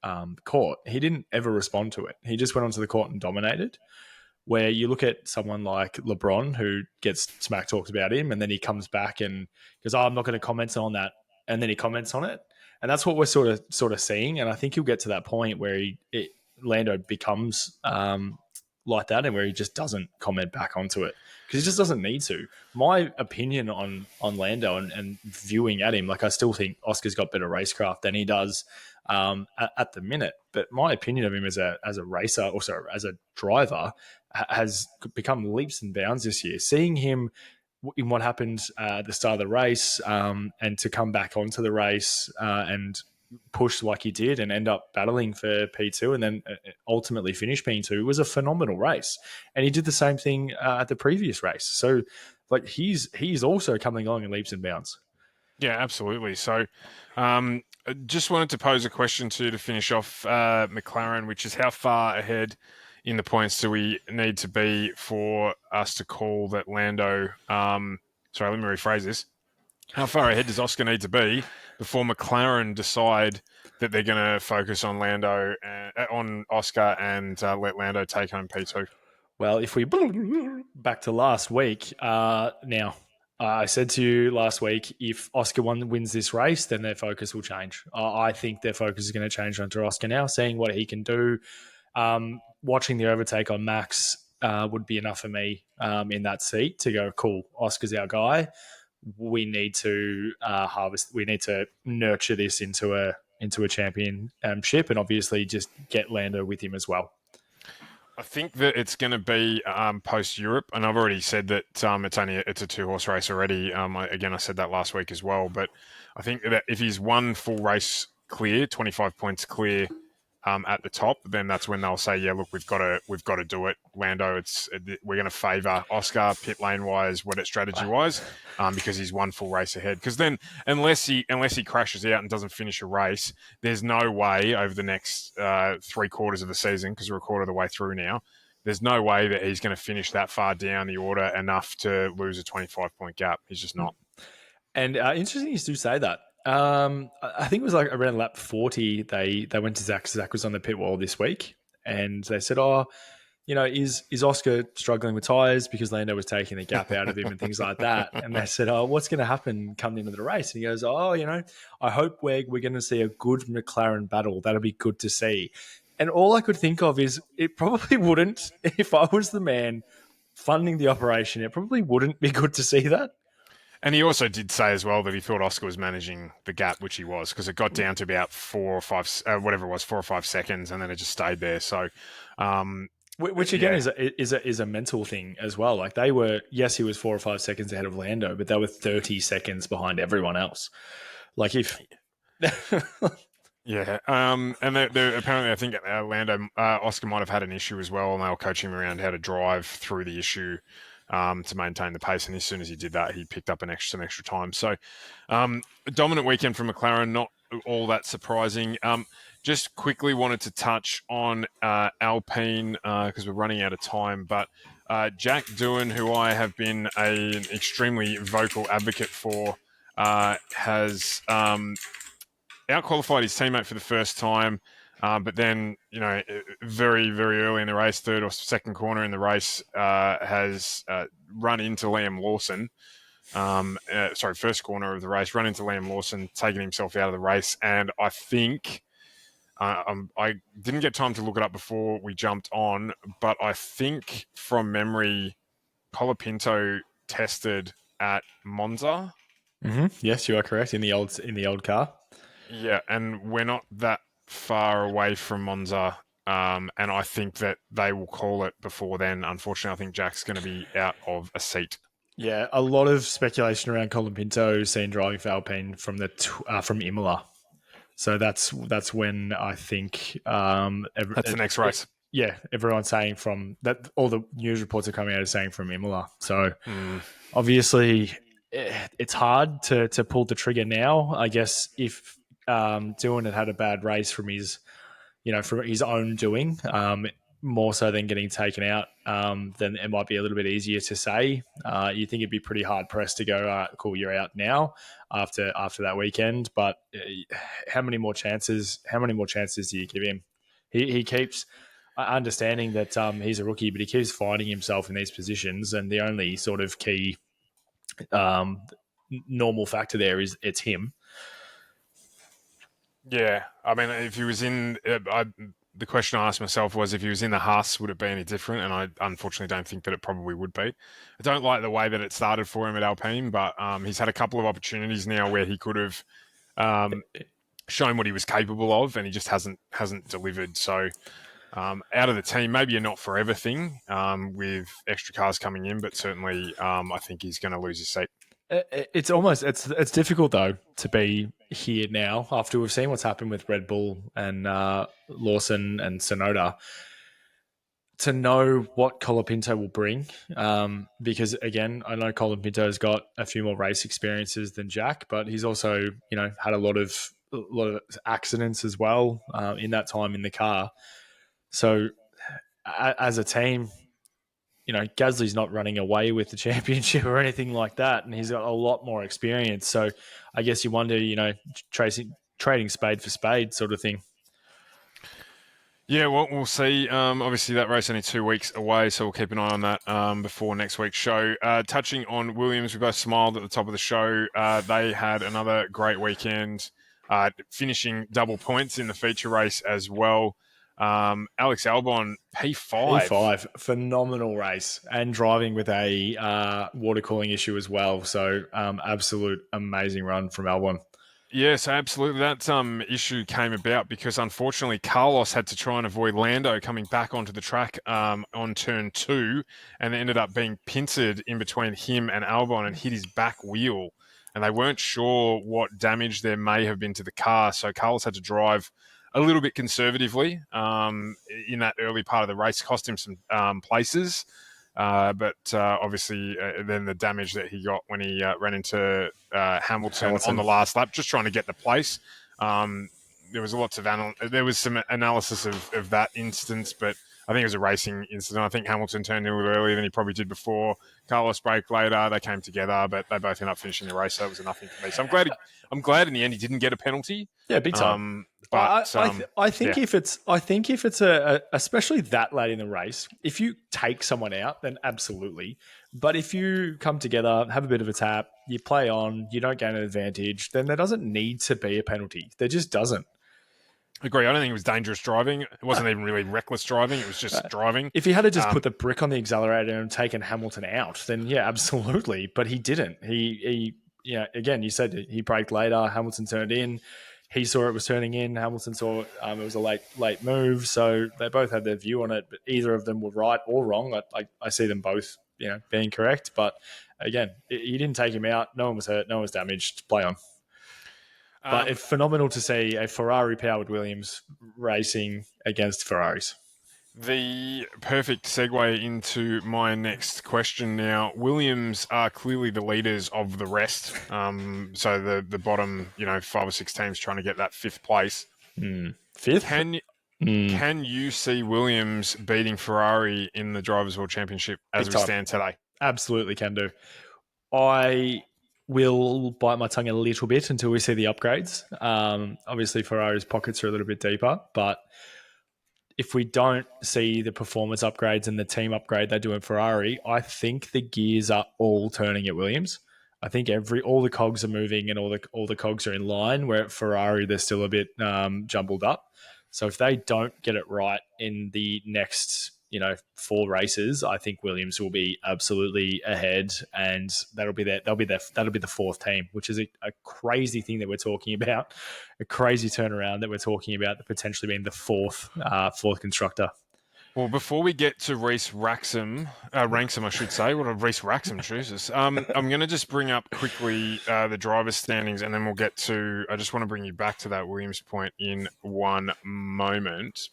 court, he didn't ever respond to it. He just went onto the court and dominated. Where you look at someone like LeBron, who gets smack talked about him, and then he comes back and goes, "Oh, I'm not going to comment on that," and then he comments on it, and that's what we're sort of seeing. And I think he'll get to that point where Lando becomes like that, and where he just doesn't comment back onto it because he just doesn't need to. My opinion on Lando and viewing at him, like I still think Oscar's got better racecraft than he does at the minute. But my opinion of him as a racer, also as a driver, has become leaps and bounds this year. Seeing him in what happened at the start of the race and to come back onto the race and push like he did and end up battling for P2 and then ultimately finish P2 was a phenomenal race. And he did the same thing at the previous race. So like he's also coming along in leaps and bounds. Yeah, absolutely. So I just wanted to pose a question to finish off McLaren, which is how far ahead in the points do we need to be for us to call that Lando... sorry, let me rephrase this. How far ahead does Oscar need to be before McLaren decide that they're going to focus on on Oscar and let Lando take home P2? Well, if we back to last week, now I said to you last week, if Oscar wins this race, then their focus will change. I think their focus is going to change onto Oscar now, seeing what he can do. Watching the overtake on Max would be enough for me in that seat to go, cool, Oscar's our guy. We need to harvest. We need to nurture this into a championship, and obviously just get Lando with him as well. I think that it's going to be post Europe, and I've already said that it's a 2-horse race already. I said that last week as well. But I think that if he's one full race clear, 25 points clear at the top, then that's when they'll say, yeah, look, we've got to do it, Lando. We're going to favour Oscar pit lane wise, strategy wise, because he's one full race ahead. Because then, unless he crashes out and doesn't finish a race, there's no way over the next 3 quarters of the season, because we're a quarter of the way through now, there's no way that he's going to finish that far down the order enough to lose a 25-point gap. He's just not. And interesting you do say that. I think it was like around lap 40, they went to Zach. Zach was on the pit wall this week, and they said, is Oscar struggling with tyres because Lando was taking the gap out of him and things like that. And they said, what's going to happen coming into the race? And he goes, I hope we're going to see a good McLaren battle. That'll be good to see. And all I could think of is it probably wouldn't, if I was the man funding the operation, it probably wouldn't be good to see that. And he also did say as well that he thought Oscar was managing the gap, which he was, because it got down to about 4 or 5 seconds, and then it just stayed there. So, which again is a mental thing as well. Like they were, yes, he was 4 or 5 seconds ahead of Lando, but they were 30 seconds behind everyone else. Like if, yeah, and they're apparently, I think Oscar might have had an issue as well, and they were coaching him around how to drive through the issue. To maintain the pace, and as soon as he did that, he picked up some extra time. So, a dominant weekend from McLaren, not all that surprising. Just quickly wanted to touch on Alpine because we're running out of time, but Jack Doohan, who I have been an extremely vocal advocate for, has outqualified his teammate for the first time. But then, very, very early in the race, third or second corner in the race, has run into Liam Lawson. First corner of the race, run into Liam Lawson, taking himself out of the race. And I think, I didn't get time to look it up before we jumped on, but I think from memory, Colapinto tested at Monza. Mm-hmm. Yes, you are correct, in the old car. Yeah, and we're not that far away from Monza, and I think that they will call it before then. Unfortunately, I think Jack's going to be out of a seat. Yeah, a lot of speculation around Colin Pinto seen driving for Alpine from from Imola. So that's when I think that's the next race. everyone's saying from that. All the news reports are coming out as saying from Imola. So obviously, it's hard to pull the trigger now. I guess if Dylan had a bad race from his from his own doing, more so than getting taken out, then it might be a little bit easier to say. You think it'd be pretty hard pressed to go, cool, you're out now after that weekend. But how many more chances? How many more chances do you give him? He keeps understanding that he's a rookie, but he keeps finding himself in these positions, and the only sort of key normal factor there is it's him. Yeah, I mean, if he was in, the question I asked myself was if he was in the Haas, would it be any different? And I unfortunately don't think that it probably would be. I don't like the way that it started for him at Alpine, but he's had a couple of opportunities now where he could have shown what he was capable of, and he just hasn't delivered. So out of the team, maybe a not forever thing with extra cars coming in, but certainly I think he's going to lose his seat. It's almost it's difficult though to be here now after we've seen what's happened with Red Bull and Lawson and Tsunoda to know what Colapinto will bring. Because again, I know Colapinto's got a few more race experiences than Jack, but he's also had a lot of accidents as well in that time in the car. So as a team, Gasly's not running away with the championship or anything like that, and he's got a lot more experience. So I guess you wonder, trading spade for spade sort of thing. Yeah, well, we'll see. Obviously, that race only 2 weeks away, so we'll keep an eye on that before next week's show. Touching on Williams, we both smiled at the top of the show. They had another great weekend, finishing double points in the feature race as well. Alex Albon, P5. Phenomenal race, and driving with a water cooling issue as well. So absolute amazing run from Albon. Yes, absolutely. That issue came about because unfortunately Carlos had to try and avoid Lando coming back onto the track on turn 2, and it ended up being pincered in between him and Albon and hit his back wheel. And they weren't sure what damage there may have been to the car, so Carlos had to drive a little bit conservatively in that early part of the race, cost him some places. But obviously, then the damage that he got when he ran into Hamilton on the last lap, just trying to get the place. There was there was some analysis of that instance, but I think it was a racing incident. I think Hamilton turned in a little earlier than he probably did before. Carlos braked later. They came together, but they both ended up finishing the race, so it was a nothing for me. So I'm glad in the end he didn't get a penalty. Yeah, big time. But I think if it's especially that late in the race, if you take someone out, then absolutely. But if you come together, have a bit of a tap, you play on, you don't gain an advantage, then there doesn't need to be a penalty. There just doesn't. Agree. I don't think it was dangerous driving. It wasn't even really reckless driving. It was just driving. If he had to just put the brick on the accelerator and taken Hamilton out, then yeah, absolutely. But he didn't. He again, you said he braked later. Hamilton turned in. He saw it was turning in. Hamilton saw it was a late move. So they both had their view on it, but either of them were right or wrong. I see them both, being correct. But again, he didn't take him out. No one was hurt. No one was damaged. Play on. But it's phenomenal to see a Ferrari-powered Williams racing against Ferraris. The perfect segue into my next question now. Williams are clearly the leaders of the rest. So the bottom, 5 or 6 teams trying to get that 5th place. Fifth? Can you see Williams beating Ferrari in the Drivers' World Championship as we stand today? Absolutely can do. I will bite my tongue a little bit until we see the upgrades. Obviously, Ferrari's pockets are a little bit deeper, but if we don't see the performance upgrades and the team upgrade they do in Ferrari, I think the gears are all turning at Williams. I think all the cogs are moving and all the cogs are in line, where at Ferrari they're still a bit jumbled up. So if they don't get it right in the next 4 races, I think Williams will be absolutely ahead, and that'll be the 4th team, which is a crazy thing that we're talking about, a crazy turnaround that we're talking about, that potentially being the fourth constructor. Well, before we get to Reece Ranksome, I should say, what a Reece Ranksome, Jesus. I'm going to just bring up quickly the driver's standings, and then we'll get to. I just want to bring you back to that Williams point in one moment.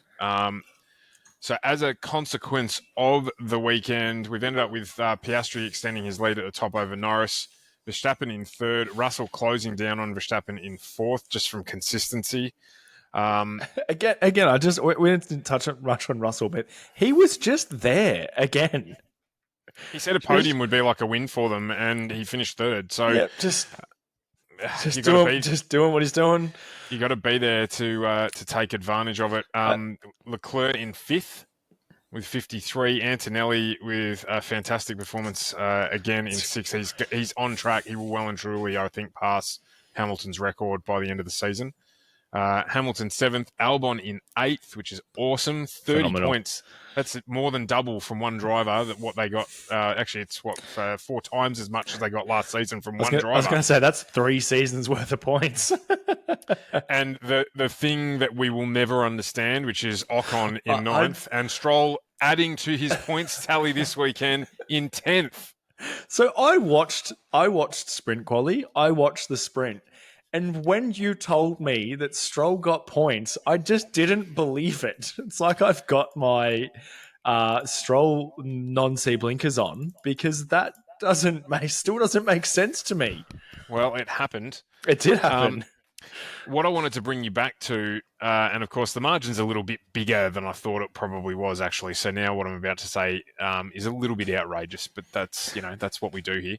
So as a consequence of the weekend, we've ended up with Piastri extending his lead at the top over Norris, Verstappen in third, Russell closing down on Verstappen in fourth, just from consistency. Again, we didn't touch on Russell, but he was just there again. He said a podium would be like a win for them, and he finished third. So yeah, just doing what he's doing. You got to be there to take advantage of it. Leclerc in fifth with 53. Antonelli with a fantastic performance again in sixth. He's on track. He will well and truly, I think, pass Hamilton's record by the end of the season. Hamilton seventh, Albon in eighth, which is awesome. 30 Phenomenal. points. That's more than double from one driver. That what they got. Actually, it's 4 times as much as they got last season from one driver. I was going to say that's 3 seasons worth of points. And the thing that we will never understand, which is Ocon in ninth, and Stroll adding to his points tally this weekend in 10th. So I watched sprint quali. I watched the sprint. And when you told me that Stroll got points, I just didn't believe it. It's like I've got my Stroll non-C blinkers on because that still doesn't make sense to me. Well, it happened. It did happen. What I wanted to bring you back to, and of course the margin's a little bit bigger than I thought it probably was actually. So now what I'm about to say is a little bit outrageous, but that's what we do here.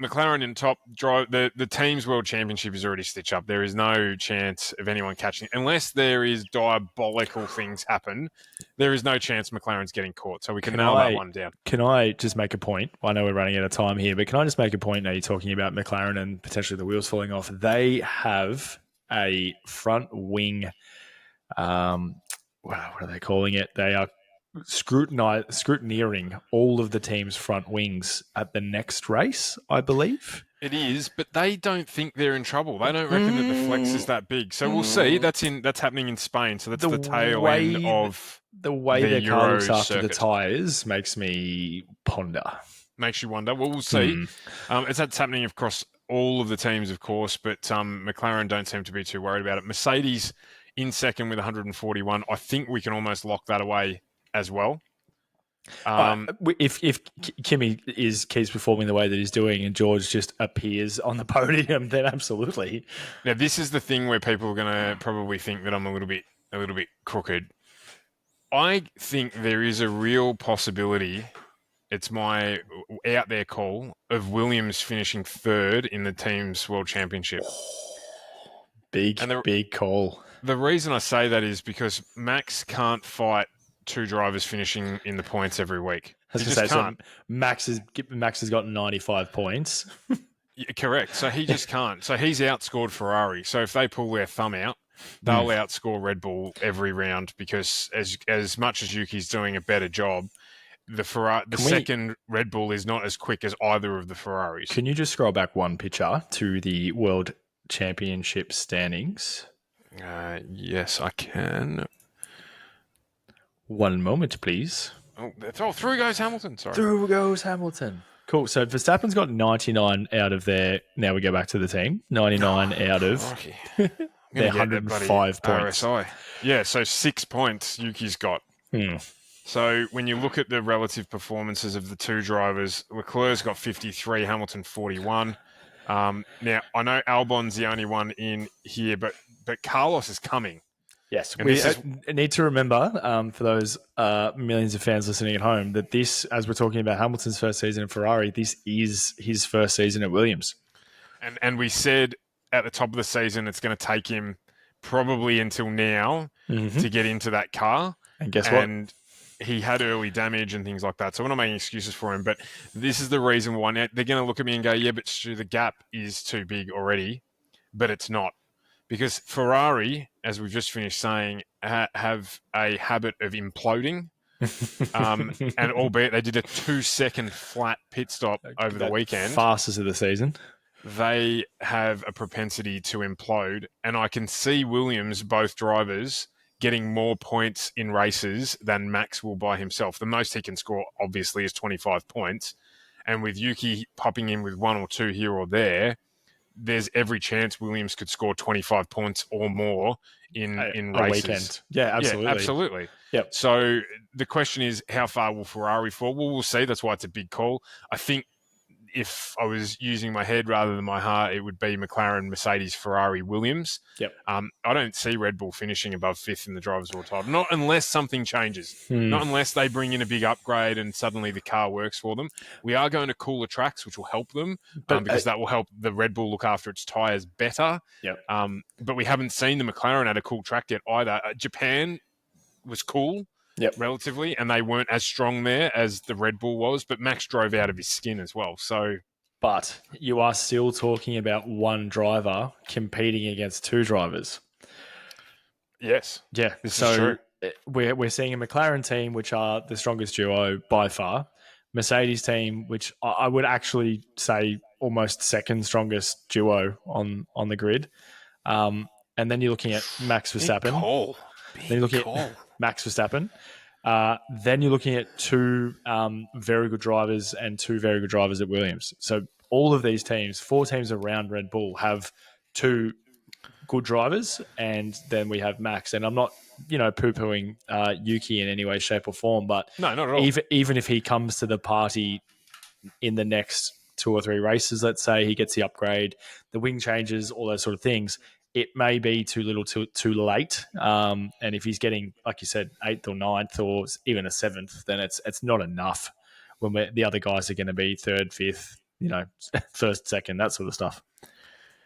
McLaren in top drive. The team's world championship is already stitched up. There is no chance of anyone catching it. Unless there is diabolical things happen, there is no chance McLaren's getting caught. So we can nail that one down. Can I just make a point? I know we're running out of time here, but can I just make a point now you're talking about McLaren and potentially the wheels falling off? They have a front wing, what are they calling it? They are scrutineering all of the team's front wings at the next race, I believe. It is, but they don't think they're in trouble. They don't reckon that the flex is that big. So we'll see. That's happening in Spain. So that's the tail end of the way their car Euro looks after circuit. the tyres makes me ponder. Makes you wonder. Well, we'll see. That's happening across all of the teams, of course, but McLaren don't seem to be too worried about it. Mercedes in second with 141. I think we can almost lock that away as well. If Kimi keeps performing the way that he's doing and George just appears on the podium, then absolutely. Now, this is the thing where people are going to probably think that I'm a little bit crooked. I think there is a real possibility, it's my out there call, of Williams finishing third in the team's world championship. Big call. The reason I say that is because Max can't fight 2 drivers finishing in the points every week. He just can't. So Max has got 95 points. Yeah, correct. So he just can't. So he's outscored Ferrari. So if they pull their thumb out, they'll outscore Red Bull every round because as much as Yuki's doing a better job, second Red Bull is not as quick as either of the Ferraris. Can you just scroll back one picture to the World Championship standings? Yes, I can. One moment, please. Through goes Hamilton. Sorry. Through goes Hamilton. Cool. So Verstappen's got 99 out of their... Now we go back to the team. 99 out of their 105 points. RSI. Yeah, so 6 points Yuki's got. So when you look at the relative performances of the 2 drivers, Leclerc's got 53, Hamilton 41. Now, I know Albon's the only one in here, but Carlos is coming. Yes, we need to remember, for those millions of fans listening at home, that this, as we're talking about Hamilton's first season in Ferrari, this is his first season at Williams. And we said at the top of the season it's going to take him probably until now to get into that car. And guess what? And he had early damage and things like that. So we're not making excuses for him, but this is the reason why. Now, they're going to look at me and go, yeah, but Stu, the gap is too big already. But it's not. Because Ferrari, as we've just finished saying, have a habit of imploding. And albeit they did a 2-second flat pit stop over the weekend. Fastest of the season. They have a propensity to implode. And I can see Williams, both drivers, getting more points in races than Max will by himself. The most he can score, obviously, is 25 points. And with Yuki popping in with 1 or 2 here or there, there's every chance Williams could score 25 points or more in a races. weekend. Yeah, absolutely. Yeah, absolutely. Yep. So the question is, how far will Ferrari fall? Well, we'll see. That's why it's a big call. I think if I was using my head rather than my heart, it would be McLaren, Mercedes, Ferrari, Williams. Yep. I don't see Red Bull finishing above 5th in the Drivers' World title, not unless something changes. Not unless they bring in a big upgrade and suddenly the car works for them. We are going to cooler tracks, which will help them because that will help the Red Bull look after its tyres better. Yep. But we haven't seen the McLaren at a cool track yet either. Japan was cool. Yep. Relatively, and they weren't as strong there as the Red Bull was, but Max drove out of his skin as well. So, but you are still talking about one driver competing against two drivers. Yes. Yeah. This is true. We're seeing a McLaren team, which are the strongest duo by far. Mercedes team, which I would actually say almost second strongest duo on the grid. And then you're looking at Max Verstappen. Then you're looking at Max Verstappen. Then you're looking at two very good drivers and two very good drivers at Williams. So all of these teams, 4 teams around Red Bull, have 2 good drivers, and then we have Max. And I'm not, poo-pooing Yuki in any way, shape, or form, but no, not at all. Even if he comes to the party in the next 2 or 3 races, let's say he gets the upgrade, the wing changes, all those sort of things, it may be too little too late. And if he's getting, like you said, 8th or 9th or even a 7th, then it's not enough when the other guys are going to be 3rd, 5th, 1st, 2nd, that sort of stuff.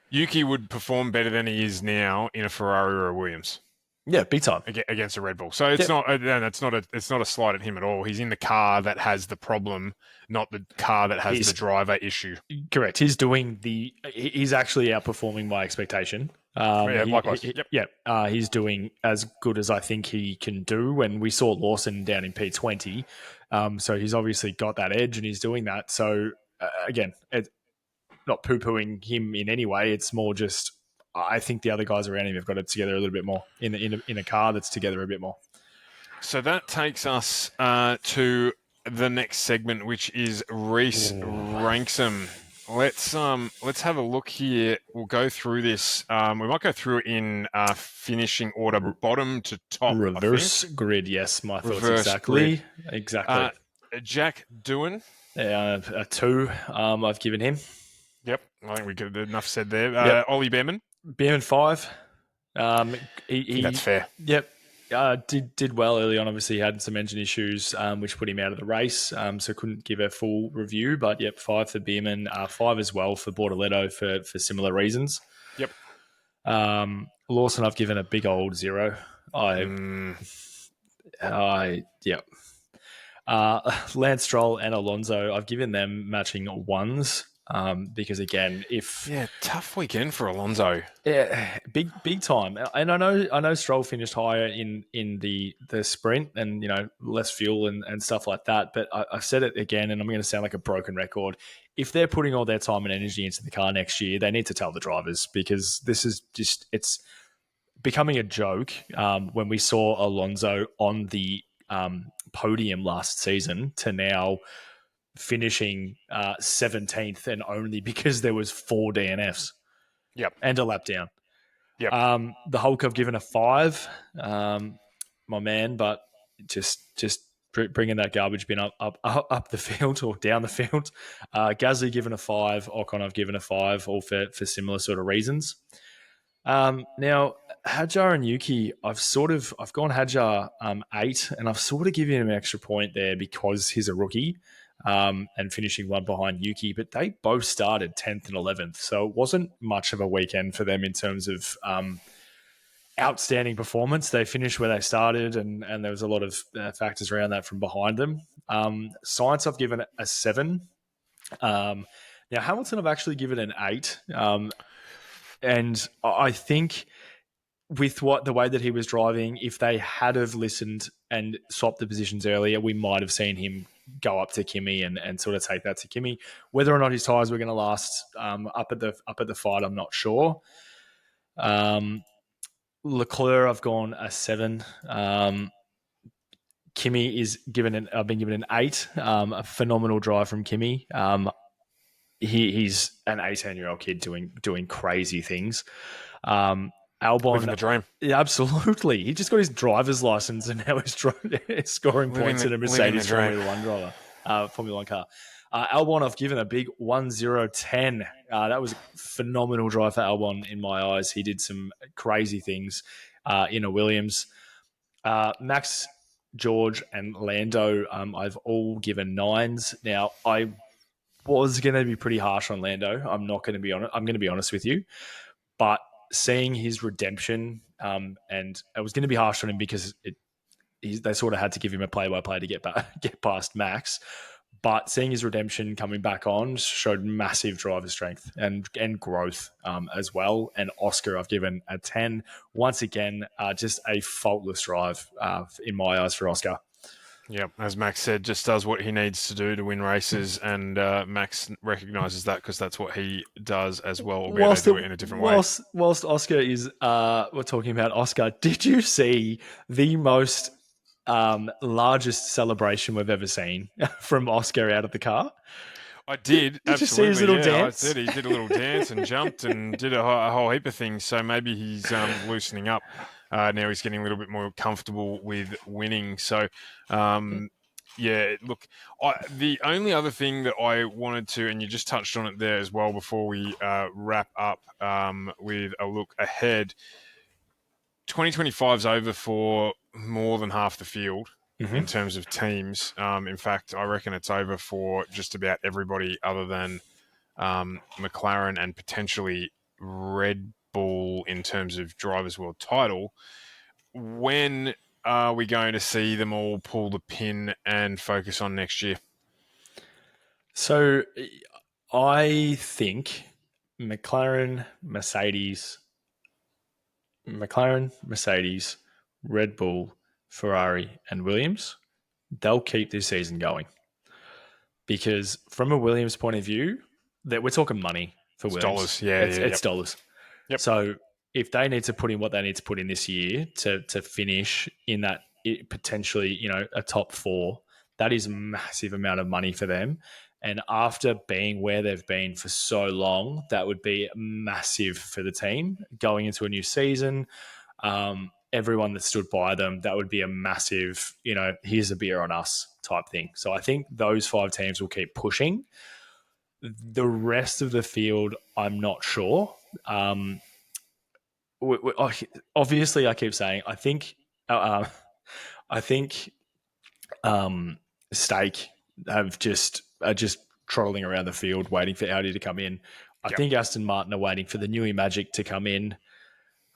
Yuki would perform better than he is now in a Ferrari or a Williams. Yeah, big time against a Red Bull. So it's not a slight at him at all. He's in the car that has the problem, not the car that has the driver issue. Correct. He's actually outperforming my expectation. Likewise. He's doing as good as I think he can do. When we saw Lawson down in P20, so he's obviously got that edge and he's doing that. So again, it's not poo-pooing him in any way. It's more just I think the other guys around him have got it together a little bit more in a car that's together a bit more. So that takes us to the next segment, which is Reese ranks them. Let's have a look here. We'll go through this. We might go through it in finishing order, bottom to top. Reverse grid, yes, my thoughts exactly. Grid. Exactly. Jack Doohan. A 2. I've given him. Yep, I think we could enough said there. Ollie Behrman. Behrman 5. That's fair. Yep. Did well early on. Obviously, he had some engine issues, which put him out of the race. So couldn't give a full review. But yep, 5 for Behrman, 5 as well for Bortoletto for similar reasons. Yep. Lawson, I've given a big old 0. Yep. Lance Stroll and Alonso, I've given them matching 1s. Because again, tough weekend for Alonso. Yeah, big time. And I know Stroll finished higher in the sprint and less fuel and stuff like that. But I've said it again, and I'm going to sound like a broken record. If they're putting all their time and energy into the car next year, they need to tell the drivers, because this is it's becoming a joke. When we saw Alonso on the podium last season to now finishing 17th, and only because there was 4 DNFs. Yep. And a lap down. Yep. The Hulk I've given a 5, my man, but just bringing that garbage bin up the field or down the field. Gasly given a 5, Ocon I've given a 5, all for similar sort of reasons. Now Hadjar and Yuki, I've gone Hadjar 8, and I've sort of given him an extra point there because he's a rookie. And finishing 1 behind Yuki, but they both started 10th and 11th, so it wasn't much of a weekend for them in terms of outstanding performance. They finished where they started, and there was a lot of factors around that from behind them. Science, I've given a 7. Now Hamilton, I've actually given an 8, and I think with the way that he was driving, if they had have listened and swapped the positions earlier, we might have seen him go up to Kimi and sort of take that to Kimi. Whether or not his tyres were going to last up at the fight, I'm not sure. Leclerc, I've gone a 7. Kimi I've been given an 8. A phenomenal drive from Kimi. he's an 18-year-old kid doing crazy things. Albon, Living the dream. yeah, absolutely. He just got his driver's license and now he's scoring points in a Mercedes Formula One driver, Formula One car. Albon, I've given a big 1-0-10. That was a phenomenal drive for Albon in my eyes. He did some crazy things in a Williams. Max, George, and Lando, I've all given 9s. Now, I was going to be pretty harsh on Lando. I'm not going to be honest. I'm going to be honest with you, but seeing his redemption, and I was going to be harsh on him because they sort of had to give him a play-by-play to get past Max. But seeing his redemption coming back on showed massive driver strength and growth as well. And Oscar, I've given a 10. Once again, just a faultless drive in my eyes for Oscar. Yeah, as Max said, just does what he needs to do to win races, and Max recognises that because that's what he does as well, albeit they do it in a different way. Whilst Oscar is, we're talking about Oscar, did you see the most largest celebration we've ever seen from Oscar out of the car? I did. Did you see his little dance? I did. He did a little dance and jumped and did a whole heap of things. So maybe he's loosening up. Now he's getting a little bit more comfortable with winning. So, yeah, look, the only other thing that I wanted to, and you just touched on it there as well before we wrap up with a look ahead, 2025 is over for more than half the field in terms of teams. In fact, I reckon it's over for just about everybody other than McLaren and potentially Red Bull in terms of Drivers' World title. When are we going to see them all pull the pin and focus on next year? So I think McLaren, Mercedes, Red Bull, Ferrari, and Williams, they'll keep this season going. Because from a Williams point of view, that we're talking money for Williams. Dollars. It's dollars. Yep. So if they need to put in what they need to put in this year to finish in that potentially, a top 4, that is a massive amount of money for them. And after being where they've been for so long, that would be massive for the team going into a new season. Everyone that stood by them, that would be a massive, here's a beer on us type thing. So I think those 5 teams will keep pushing. The rest of the field, I'm not sure. Obviously, I keep saying, I think Stake are just trolling around the field waiting for Audi to come in. I think Aston Martin are waiting for the Newey Magic to come in.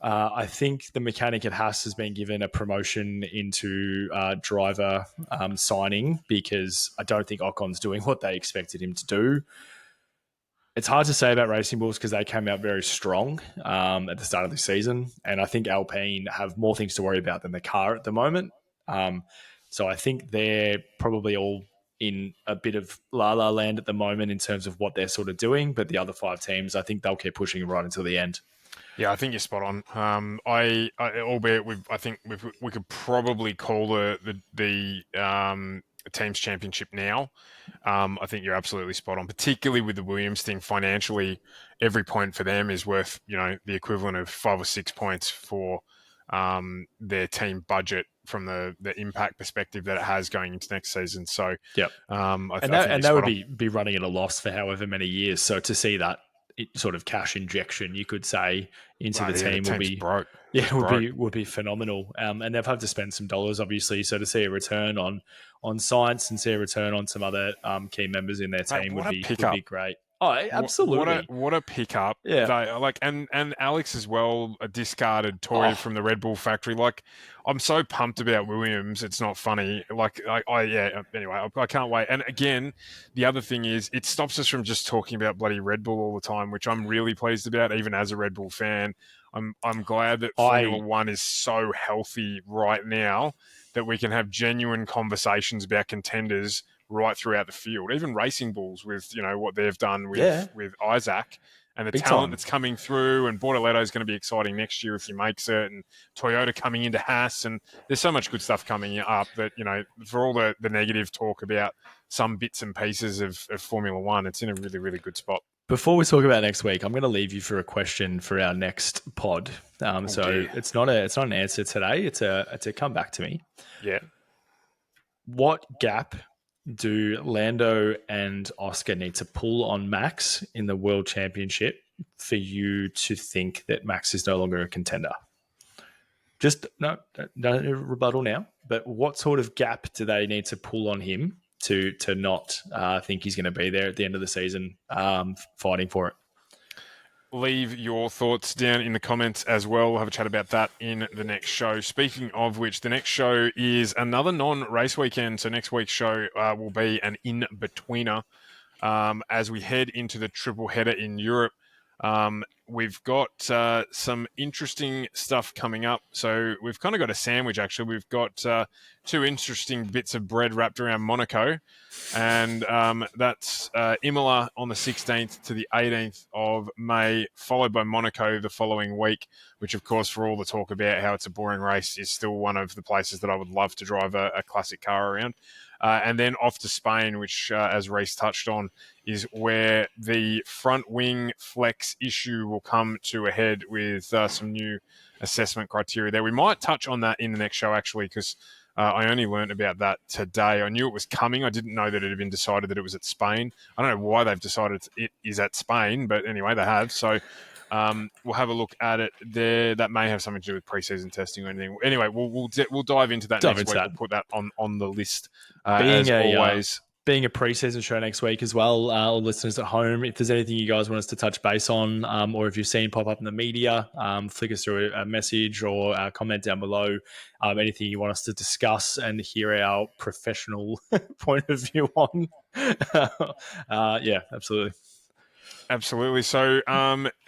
I think the mechanic at Haas has been given a promotion into driver signing because I don't think Ocon's doing what they expected him to do. It's hard to say about Racing Bulls because they came out very strong at the start of the season. And I think Alpine have more things to worry about than the car at the moment. So I think they're probably all in a bit of la-la land at the moment in terms of what they're sort of doing. But the other 5 teams, I think they'll keep pushing right until the end. Yeah, I think you're spot on. Albeit we could probably call the teams championship now. I think you're absolutely spot on, particularly with the Williams thing. Financially, every point for them is worth the equivalent of 5 or 6 points for their team budget from the impact perspective that it has going into next season. So yep, they would be running at a loss for however many years. So to see that sort of cash injection, you could say, into the team would be broke. would be phenomenal. And they've had to spend some dollars, obviously. So to see a return on Science and see a return on some other key members in their team would be great. Oh, absolutely! What a pickup! Yeah, and Alex as well, a discarded toy from the Red Bull factory. Like, I'm so pumped about Williams. It's not funny. Anyway, I can't wait. And again, the other thing is, it stops us from just talking about bloody Red Bull all the time, which I'm really pleased about. Even as a Red Bull fan, I'm glad that Formula One is so healthy right now that we can have genuine conversations about contenders right throughout the field, even Racing Bulls with what they've done with Isaac and the Big talent time. that's coming through. And Bortoletto is going to be exciting next year if he makes it. And Toyota coming into Haas, and there's so much good stuff coming up that, you know, for all the negative talk about some bits and pieces of Formula One, it's in a really, really good spot. Before we talk about next week, I'm going to leave you for a question for our next pod. Dear. It's not an answer today. It's a come back to me. Yeah. What gap do Lando and Oscar need to pull on Max in the World Championship for you to think that Max is no longer a contender? Just no rebuttal now. But what sort of gap do they need to pull on him to not think he's going to be there at the end of the season, fighting for it? Leave your thoughts down in the comments as well. We'll have a chat about that in the next show. Speaking of which, the next show is another non-race weekend. So next week's show will be an in-betweener as we head into the triple header in Europe. We've got some interesting stuff coming up. So we've kind of got a sandwich, actually. We've got two interesting bits of bread wrapped around Monaco. And that's Imola on the 16th to the 18th of May, followed by Monaco the following week, which, of course, for all the talk about how it's a boring race, is still one of the places that I would love to drive a classic car around. And then off to Spain, which, as Reece touched on, is where the front wing flex issue will come to a head with some new assessment criteria there. We might touch on that in the next show, actually, because I only learned about that today. I knew it was coming. I didn't know that it had been decided that it was at Spain. I don't know why they've decided it is at Spain, but anyway, they have. So we'll have a look at it there. That may have something to do with preseason testing or anything. Anyway, we'll dive into that next week. We'll put that on the list as always. Being a preseason show next week as well, all listeners at home, if there's anything you guys want us to touch base on, or if you've seen pop up in the media, flick us through a message or comment down below. Anything you want us to discuss and hear our professional point of view on. Yeah, absolutely. Absolutely. So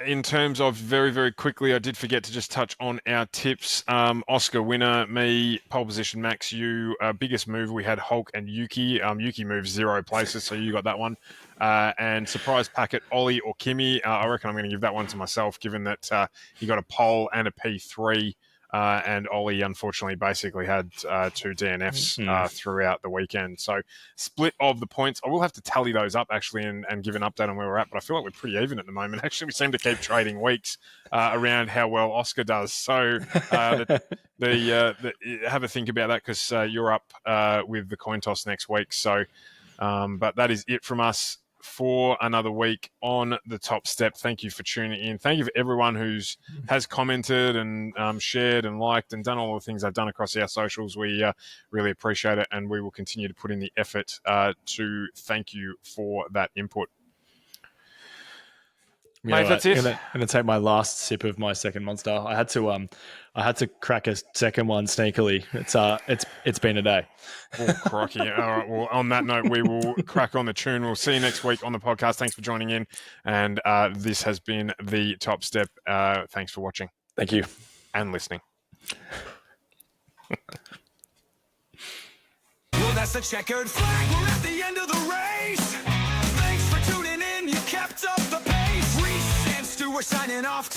in terms of very, very quickly, I did forget to just touch on our tips. Oscar winner, me, pole position, Max, you. Biggest move, we had Hulk and Yuki. Yuki moved 0 places, so you got that one. And surprise packet, Ollie or Kimi. I reckon I'm going to give that one to myself, given that he got a pole and a P3. And Ollie, unfortunately, basically had 2 DNFs throughout the weekend. So split of the points. I will have to tally those up, actually, and give an update on where we're at. But I feel like we're pretty even at the moment. Actually, we seem to keep trading weeks around how well Oscar does. So have a think about that, because you're up with the coin toss next week. So, but that is it from us for another week on the Top Step. Thank you for tuning in. Thank you for everyone has commented and shared and liked and done all the things they've done across our socials. We really appreciate it, and we will continue to put in the effort to thank you for that input. Mate, that's it. I'm going to take my last sip of my second Monster. I had to crack a second one sneakily. It's been a day. Oh, crikey. All right. Well, on that note, we will crack on the tune. We'll see you next week on the podcast. Thanks for joining in. And this has been the Top Step. Thanks for watching. Thank you. And listening. Well, that's the checkered flag. We're at the end of the race. Thanks for tuning in. You kept up the pace. Reece and Stu are signing off.